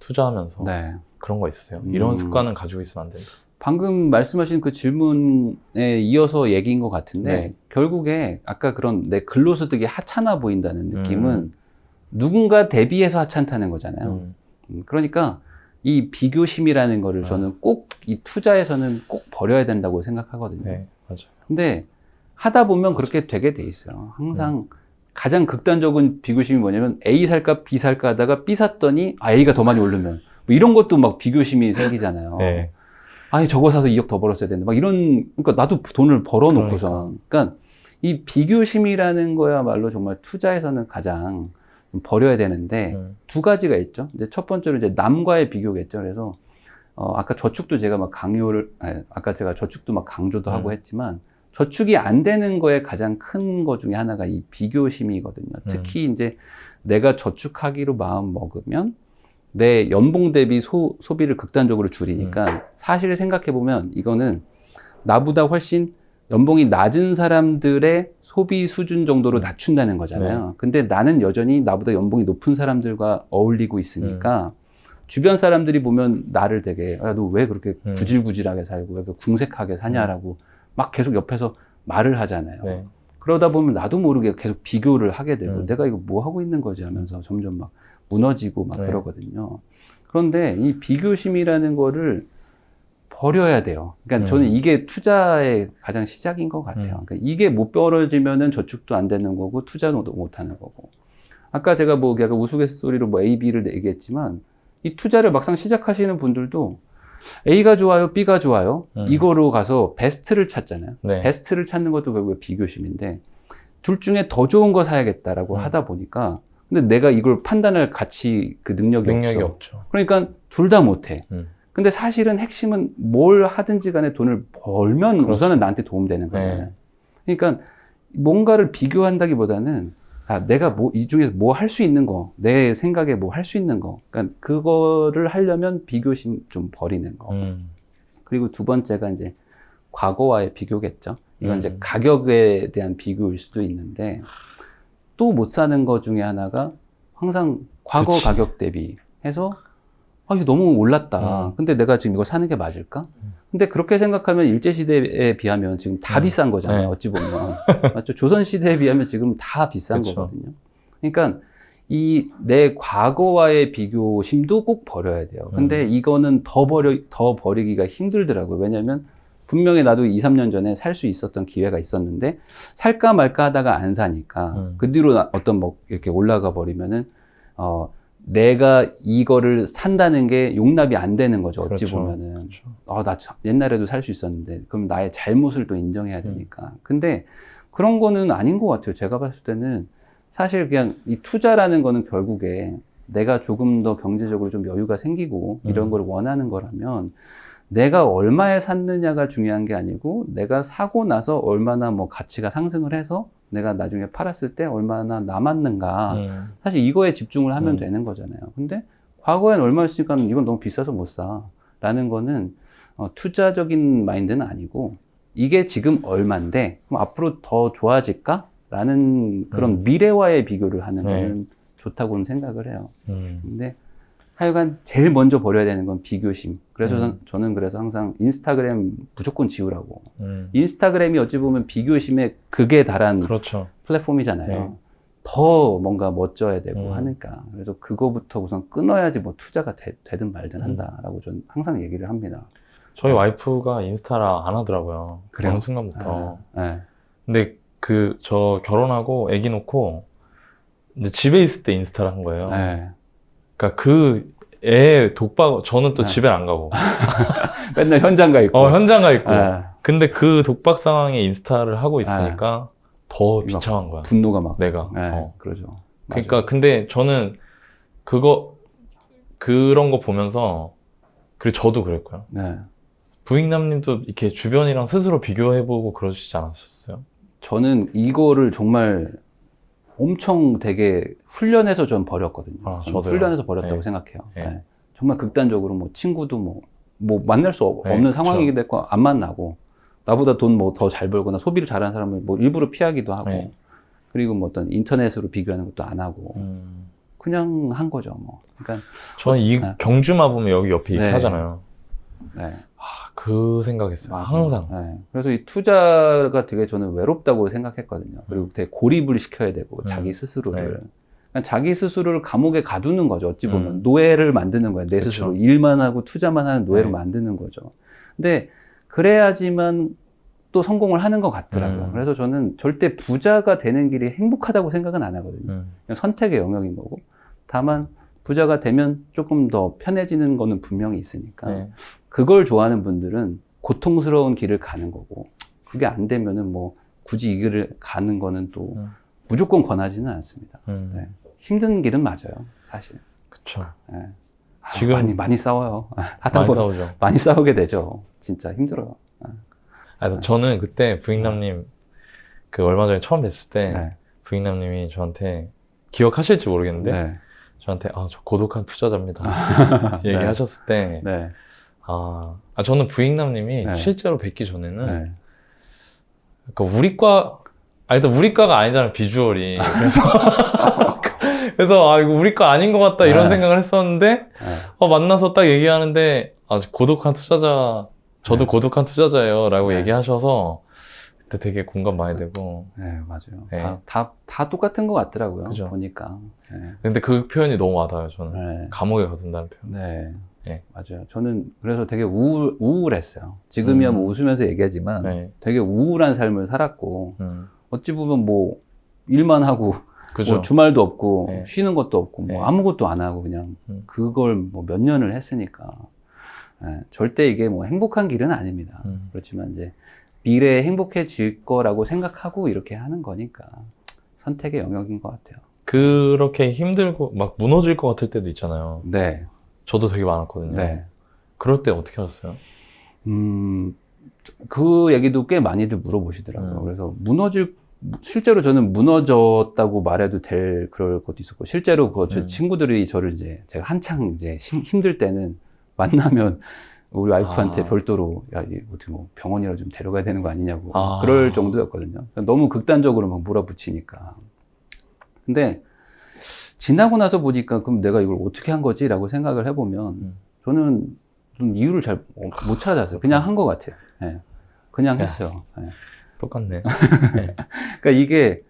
투자하면서 네. 그런 거 있으세요? 이런 습관은 가지고 있으면 안 된다. 방금 말씀하신 그 질문에 이어서 얘기인 것 같은데 네. 결국에 아까 그런 내 근로소득이 하찮아 보인다는 느낌은 누군가 대비해서 하찮다는 거잖아요. 그러니까 이 비교심이라는 거를 저는 꼭 이 투자에서는 꼭 버려야 된다고 생각하거든요. 네, 맞아요. 근데 하다 보면 그렇게 되게 돼 있어요. 항상 가장 극단적인 비교심이 뭐냐면 A 살까 B 살까 하다가 B 샀더니 A가 더 많이 오르면 뭐 이런 것도 막 비교심이 생기잖아요. 아니 저거 사서 2억 더 벌었어야 되는데 막 이런 그러니까 나도 돈을 벌어놓고선 그러니까 이 비교심이라는 거야말로 정말 투자에서는 가장 버려야 되는데 두 가지가 있죠. 이제 첫 번째로 이제 남과의 비교겠죠. 그래서 아까 저축도 제가 막 아까 제가 저축도 막 강조도 하고 했지만 저축이 안 되는 거에 가장 큰 거 중에 하나가 이 비교심이거든요. 특히 이제 내가 저축하기로 마음 먹으면 내 연봉 대비 소비를 극단적으로 줄이니까 사실 생각해 보면 이거는 나보다 훨씬 연봉이 낮은 사람들의 소비 수준 정도로 낮춘다는 거잖아요. 네. 근데 나는 여전히 나보다 연봉이 높은 사람들과 어울리고 있으니까 주변 사람들이 보면 나를 되게 야, 너 왜 그렇게 구질구질하게 살고 왜 그렇게 궁색하게 사냐라고 막 계속 옆에서 말을 하잖아요. 네. 그러다 보면 나도 모르게 계속 비교를 하게 되고 내가 이거 뭐 하고 있는 거지 하면서 점점 막 무너지고 막 네. 그러거든요. 그런데 이 비교심이라는 거를 버려야 돼요. 그러니까 저는 이게 투자의 가장 시작인 것 같아요. 그러니까 이게 못 벌어지면은 저축도 안 되는 거고 투자도 못 하는 거고. 아까 제가 뭐 약간 우스갯소리로 뭐 A, B를 얘기했지만 이 투자를 막상 시작하시는 분들도 A가 좋아요, B가 좋아요. 이거로 가서 베스트를 찾잖아요. 네. 베스트를 찾는 것도 결국에 비교심인데 둘 중에 더 좋은 거 사야겠다라고 하다 보니까 근데 내가 이걸 판단할 가치 그 능력이 없어. 없죠. 그러니까 둘 다 못해. 근데 사실은 핵심은 뭘 하든지 간에 돈을 벌면 그렇죠. 우선은 나한테 도움되는 거잖아요. 네. 그러니까 뭔가를 비교한다기보다는 내가 뭐 이 중에서 뭐 할 수 있는 거, 내 생각에 뭐 할 수 있는 거, 그러니까 그거를 하려면 비교심 좀 버리는 거. 그리고 두 번째가 이제 과거와의 비교겠죠. 이건 이제 가격에 대한 비교일 수도 있는데 또 못 사는 거 중에 하나가 항상 과거 그치. 가격 대비해서 이거 너무 올랐다. 근데 내가 지금 이거 사는 게 맞을까? 근데 그렇게 생각하면 일제시대에 비하면 지금 다 비싼 거잖아요. 네. 어찌 보면. 맞죠? 조선시대에 비하면 지금 다 비싼 그쵸. 거거든요. 그러니까 이 내 과거와의 비교심도 꼭 버려야 돼요. 근데 이거는 더 버리기가 힘들더라고요. 왜냐면 분명히 나도 2, 3년 전에 살 수 있었던 기회가 있었는데 살까 말까 하다가 안 사니까 그 뒤로 어떤 뭐 이렇게 올라가 버리면은 내가 이거를 산다는 게 용납이 안 되는 거죠. 어찌 그렇죠. 보면은. 나 옛날에도 살 수 있었는데, 그럼 나의 잘못을 또 인정해야 되니까. 근데 그런 거는 아닌 것 같아요. 제가 봤을 때는 사실 그냥 이 투자라는 거는 결국에 내가 조금 더 경제적으로 좀 여유가 생기고 이런 걸 원하는 거라면 내가 얼마에 샀느냐가 중요한 게 아니고 내가 사고 나서 얼마나 뭐 가치가 상승을 해서 내가 나중에 팔았을 때 얼마나 남았는가. 사실 이거에 집중을 하면 되는 거잖아요. 근데 과거엔 얼마였으니까 이건 너무 비싸서 못 사. 라는 거는 투자적인 마인드는 아니고 이게 지금 얼만데 그럼 앞으로 더 좋아질까? 라는 그런 미래와의 비교를 하는 거는 좋다고는 생각을 해요. 근데 하여간 제일 먼저 버려야 되는 건 비교심. 그래서 저는 그래서 항상 인스타그램 무조건 지우라고. 인스타그램이 어찌 보면 비교심의 극에 달한 그렇죠. 플랫폼이잖아요. 네. 더 뭔가 멋져야 되고 하니까. 그래서 그거부터 우선 끊어야지 뭐 투자가 되든 말든 한다라고 저는 항상 얘기를 합니다. 저희 와이프가 인스타를 안 하더라고요. 그래요? 어느 순간부터. 네. 근데 저 결혼하고 아기 놓고 이제 집에 있을 때 인스타를 한 거예요. 네. 그러니까 애 독박, 저는 또 네. 집에 안 가고. 맨날 현장 가 있고. 현장 가 있고. 네. 근데 그 독박 상황에 인스타를 하고 있으니까 더 비참한 거야. 분노가 막. 내가. 네, 그러죠. 그러니까 맞아요. 근데 저는 그런 거 보면서 그리고 저도 그랬고요. 네. 부익남님도 이렇게 주변이랑 스스로 비교해보고 그러시지 않았었어요? 저는 이거를 정말 엄청 되게 훈련해서 전 버렸거든요. 저는 저도요. 훈련해서 버렸다고 네. 생각해요. 네. 네. 정말 극단적으로 뭐 친구도 뭐 만날 수 없는 네, 상황이기도 했고 안 만나고 나보다 돈 뭐 더 잘 벌거나 소비를 잘하는 사람을 뭐 일부러 피하기도 하고 네. 그리고 뭐 어떤 인터넷으로 비교하는 것도 안 하고 그냥 한 거죠. 뭐. 그러니까 저는 이 네. 경주마 보면 여기 옆에 이렇게 네. 하잖아요. 네. 그 생각했어요. 맞아요. 항상. 네. 그래서 이 투자가 되게 저는 외롭다고 생각했거든요. 그리고 되게 고립을 시켜야 되고 자기 스스로를. 네. 그러니까 자기 스스로를 감옥에 가두는 거죠. 어찌 보면 노예를 만드는 거예요. 내 그쵸. 스스로 일만 하고 투자만 하는 노예로 네. 만드는 거죠. 근데 그래야지만 또 성공을 하는 것 같더라고요. 그래서 저는 절대 부자가 되는 길이 행복하다고 생각은 안 하거든요. 그냥 선택의 영역인 거고. 다만 부자가 되면 조금 더 편해지는 거는 분명히 있으니까 네. 그걸 좋아하는 분들은 고통스러운 길을 가는 거고 그게 안 되면은 뭐 굳이 이 길을 가는 거는 또 무조건 권하지는 않습니다. 네. 힘든 길은 맞아요, 사실. 그쵸. 네. 지금 많이 싸워요. 하다 많이 보면 싸우죠. 많이 싸우게 되죠. 진짜 힘들어요. 저는 그때 부익남님 그 얼마 전에 처음 뵀을 때 네. 부익남님이 저한테 기억하실지 모르겠는데 네. 저한테 저 고독한 투자자입니다 얘기하셨을 때 네. 저는 부익남님이 네. 실제로 뵙기 전에는 네. 그러니까 일단 우리과가 아니잖아요, 비주얼이. 그래서 이거 우리과 아닌 것 같다 이런 네. 생각을 했었는데 만나서 딱 얘기하는데 고독한 투자자, 저도 고독한 투자자예요 라고 네. 얘기하셔서 그때 되게 공감 많이 되고. 네, 맞아요. 네. 다 똑같은 것 같더라고요. 그죠. 보니까. 네. 근데 그 표현이 너무 와닿아요, 저는. 네. 감옥에 가둔다는 표현. 네. 네. 맞아요. 저는 그래서 되게 우울했어요. 지금이야 뭐 웃으면서 얘기하지만 네. 되게 우울한 삶을 살았고, 어찌 보면 뭐 일만 하고, 그죠. 뭐 주말도 없고, 네. 쉬는 것도 없고, 뭐 네. 아무것도 안 하고 그냥 그걸 뭐 몇 년을 했으니까. 네. 절대 이게 뭐 행복한 길은 아닙니다. 그렇지만 이제 미래에 행복해질 거라고 생각하고 이렇게 하는 거니까 선택의 영역인 것 같아요. 그렇게 힘들고 막 무너질 것 같을 때도 있잖아요. 네. 저도 되게 많았거든요. 네. 그럴 때 어떻게 하셨어요? 그 얘기도 꽤 많이들 물어보시더라고요. 그래서 실제로 저는 무너졌다고 말해도 그럴 것도 있었고, 실제로 제 친구들이 저를 제가 한창 힘들 때는 만나면 우리 와이프한테 별도로, 야, 어떻게 뭐 병원이라 좀 데려가야 되는 거 아니냐고. 그럴 정도였거든요. 너무 극단적으로 막 몰아붙이니까. 근데, 지나고 나서 보니까, 그럼 내가 이걸 어떻게 한 거지? 라고 생각을 해보면, 저는 이유를 잘 못 찾았어요. 그냥 한 것 같아요. 네. 그냥 했어요. 네. 똑같네. 네. 그러니까 이게,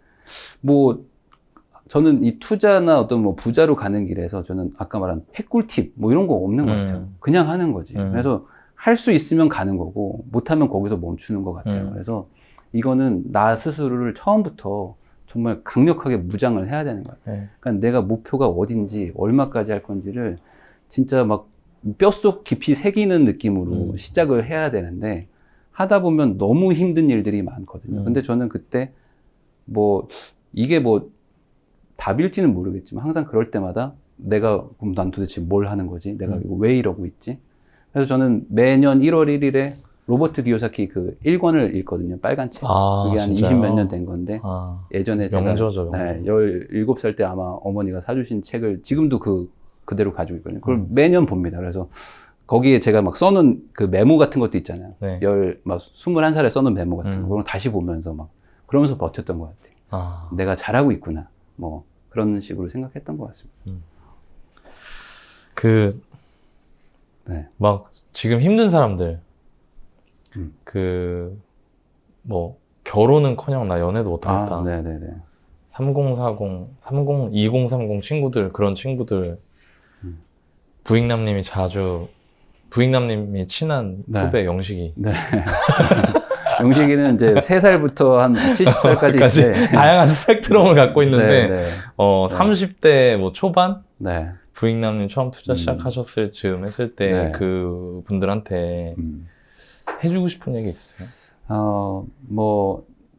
저는 이 투자나 어떤 뭐 부자로 가는 길에서 저는 아까 말한 핵꿀팁 뭐 이런 거 없는 것 같아요. 그냥 하는 거지. 그래서 할 수 있으면 가는 거고 못하면 거기서 멈추는 것 같아요. 그래서 이거는 나 스스로를 처음부터 정말 강력하게 무장을 해야 되는 것 같아요. 그러니까 내가 목표가 어딘지 얼마까지 할 건지를 진짜 막 뼛속 깊이 새기는 느낌으로 시작을 해야 되는데 하다 보면 너무 힘든 일들이 많거든요. 근데 저는 그때 이게 답일지는 모르겠지만 항상 그럴 때마다 그럼 난 도대체 뭘 하는 거지? 내가 이거 왜 이러고 있지? 그래서 저는 매년 1월 1일에 로버트 기요사키 그 1권을 읽거든요. 빨간 책. 그게 한 진짜요? 20몇 년 된 건데 예전에 명저죠, 제가 17살 때 아마 어머니가 사주신 책을 지금도 그대로 가지고 있거든요. 그걸 매년 봅니다. 그래서 거기에 제가 막 써놓은 그 메모 같은 것도 있잖아요. 네. 21살에 써놓은 메모 같은 거. 그걸 다시 보면서 그러면서 버텼던 것 같아요. 내가 잘하고 있구나. 그런 식으로 생각했던 것 같습니다. 막 지금 힘든 사람들, 결혼은커녕 나 연애도 못하겠다. 네네네. 3040, 2030 친구들, 그런 친구들, 부익남님이 친한 후배 영식이. 네. 영식이는 이제 3살부터 한 70살까지 있는데 다양한 스펙트럼을 갖고 있는데, 네. 30대 초반? 네. 부익남님 처음 투자 시작하셨을 즈음 했을 때 그 분들한테 해주고 싶은 얘기 있으세요?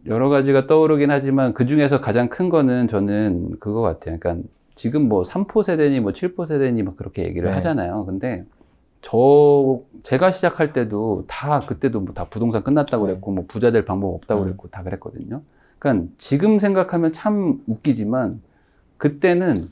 여러 가지가 떠오르긴 하지만 그 중에서 가장 큰 거는 저는 그거 같아요. 그러니까 지금 3포 세대니 7포 세대니 막 그렇게 얘기를 하잖아요. 근데 제가 시작할 때도 그때도 다 부동산 끝났다고 그랬고 부자 될 방법 없다고 그랬고 다 그랬거든요. 그러니까 지금 생각하면 참 웃기지만 그때는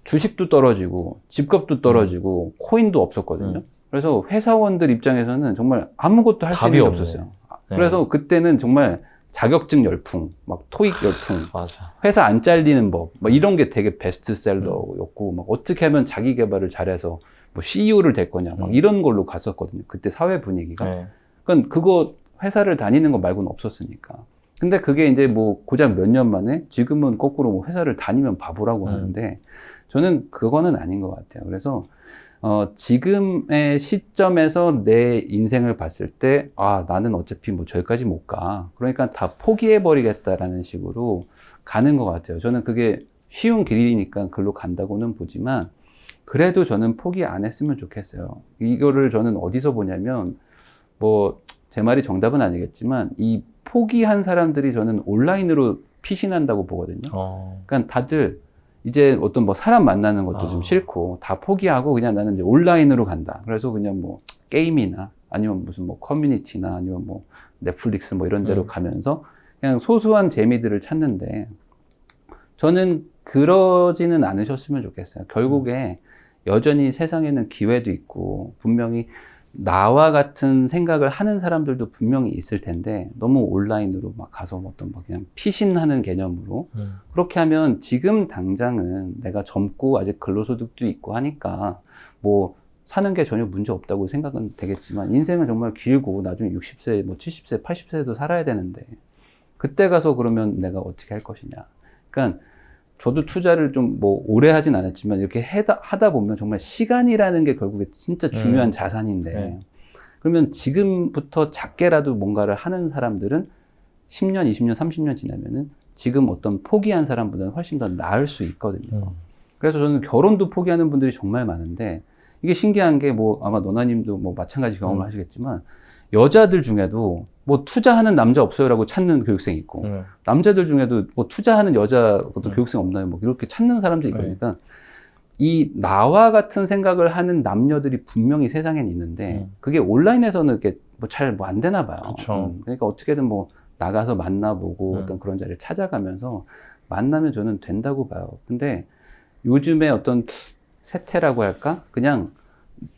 주식도 떨어지고 집값도 떨어지고 코인도 없었거든요. 그래서 회사원들 입장에서는 정말 아무것도 할 수 있는 게 없었어요. 그래서 그때는 정말 자격증 열풍, 토익 열풍, 맞아. 회사 안 잘리는 법, 이런 게 되게 베스트셀러였고, 어떻게 하면 자기 개발을 잘해서 CEO를 될 거냐, 이런 걸로 갔었거든요. 그때 사회 분위기가. 그러니까 그거 회사를 다니는 거 말고는 없었으니까. 근데 그게 이제 고작 몇 년 만에 지금은 거꾸로 회사를 다니면 바보라고 하는데 저는 그거는 아닌 것 같아요. 그래서 지금의 시점에서 내 인생을 봤을 때 나는 어차피 저기까지 못 가. 그러니까 다 포기해버리겠다라는 식으로 가는 것 같아요. 저는 그게 쉬운 길이니까 글로 간다고는 보지만 그래도 저는 포기 안 했으면 좋겠어요. 이거를 저는 어디서 보냐면 제 말이 정답은 아니겠지만 이 포기한 사람들이 저는 온라인으로 피신한다고 보거든요. 그러니까 다들 이제 어떤 뭐 사람 만나는 것도 좀 싫고 다 포기하고 그냥 나는 이제 온라인으로 간다. 그래서 그냥 뭐 게임이나 아니면 무슨 뭐 커뮤니티나 아니면 뭐 넷플릭스 뭐 이런 데로 가면서 그냥 소소한 재미들을 찾는데 저는 그러지는 않으셨으면 좋겠어요. 결국에 여전히 세상에는 기회도 있고 분명히 나와 같은 생각을 하는 사람들도 분명히 있을 텐데 너무 온라인으로 막 가서 어떤 뭐 그냥 피신하는 개념으로 그렇게 하면 지금 당장은 내가 젊고 아직 근로소득도 있고 하니까 뭐 사는 게 전혀 문제 없다고 생각은 되겠지만 인생은 정말 길고 나중에 60세, 뭐 70세, 80세도 살아야 되는데 그때 가서 그러면 내가 어떻게 할 것이냐. 그러니까 저도 투자를 좀 뭐 오래 하진 않았지만 이렇게 하다 보면 정말 시간이라는 게 결국에 진짜 중요한 자산인데 그러면 지금부터 작게라도 뭔가를 하는 사람들은 10년, 20년, 30년 지나면은 지금 어떤 포기한 사람보다는 훨씬 더 나을 수 있거든요. 그래서 저는 결혼도 포기하는 분들이 정말 많은데 이게 신기한 게 뭐 아마 노나님도 뭐 마찬가지 경험을 하시겠지만 여자들 중에도 뭐 투자하는 남자 없어요라고 찾는 교육생이 있고 남자들 중에도 뭐 투자하는 여자 어떤 교육생 없나요? 뭐 이렇게 찾는 사람들이 있거든요. 그러니까 이 나와 같은 생각을 하는 남녀들이 분명히 세상엔 있는데 그게 온라인에서는 이렇게 뭐 잘 뭐 안 되나 봐요. 그러니까 어떻게든 뭐 나가서 만나보고 어떤 그런 자리를 찾아가면서 만나면 저는 된다고 봐요. 근데 요즘에 어떤 세태라고 할까? 그냥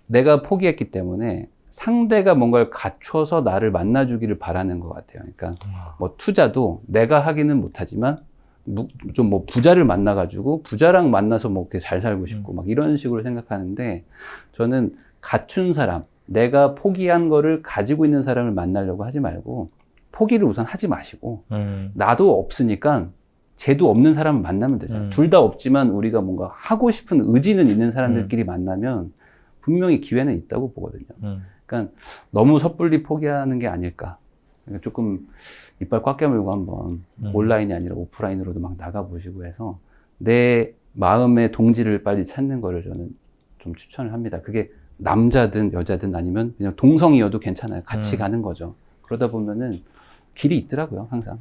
내가 포기했기 때문에 상대가 뭔가를 갖춰서 나를 만나주기를 바라는 것 같아요. 그러니까 뭐 투자도 내가 하기는 못하지만 좀 뭐 부자를 만나가지고 부자랑 만나서 뭐 이렇게 잘 살고 싶고 막 이런 식으로 생각하는데 저는 갖춘 사람, 내가 포기한 거를 가지고 있는 사람을 만나려고 하지 말고 포기를 우선 하지 마시고 나도 없으니까 쟤도 없는 사람을 만나면 되잖아요. 둘 다 없지만 우리가 뭔가 하고 싶은 의지는 있는 사람들끼리 만나면 분명히 기회는 있다고 보거든요. 그러니까 너무 섣불리 포기하는 게 아닐까. 그러니까 조금 이빨 꽉 깨물고 한번 온라인이 아니라 오프라인으로도 막 나가보시고 해서 내 마음의 동지를 빨리 찾는 거를 저는 좀 추천을 합니다. 그게 남자든 여자든 아니면 그냥 동성이어도 괜찮아요. 같이 가는 거죠. 그러다 보면은 길이 있더라고요, 항상.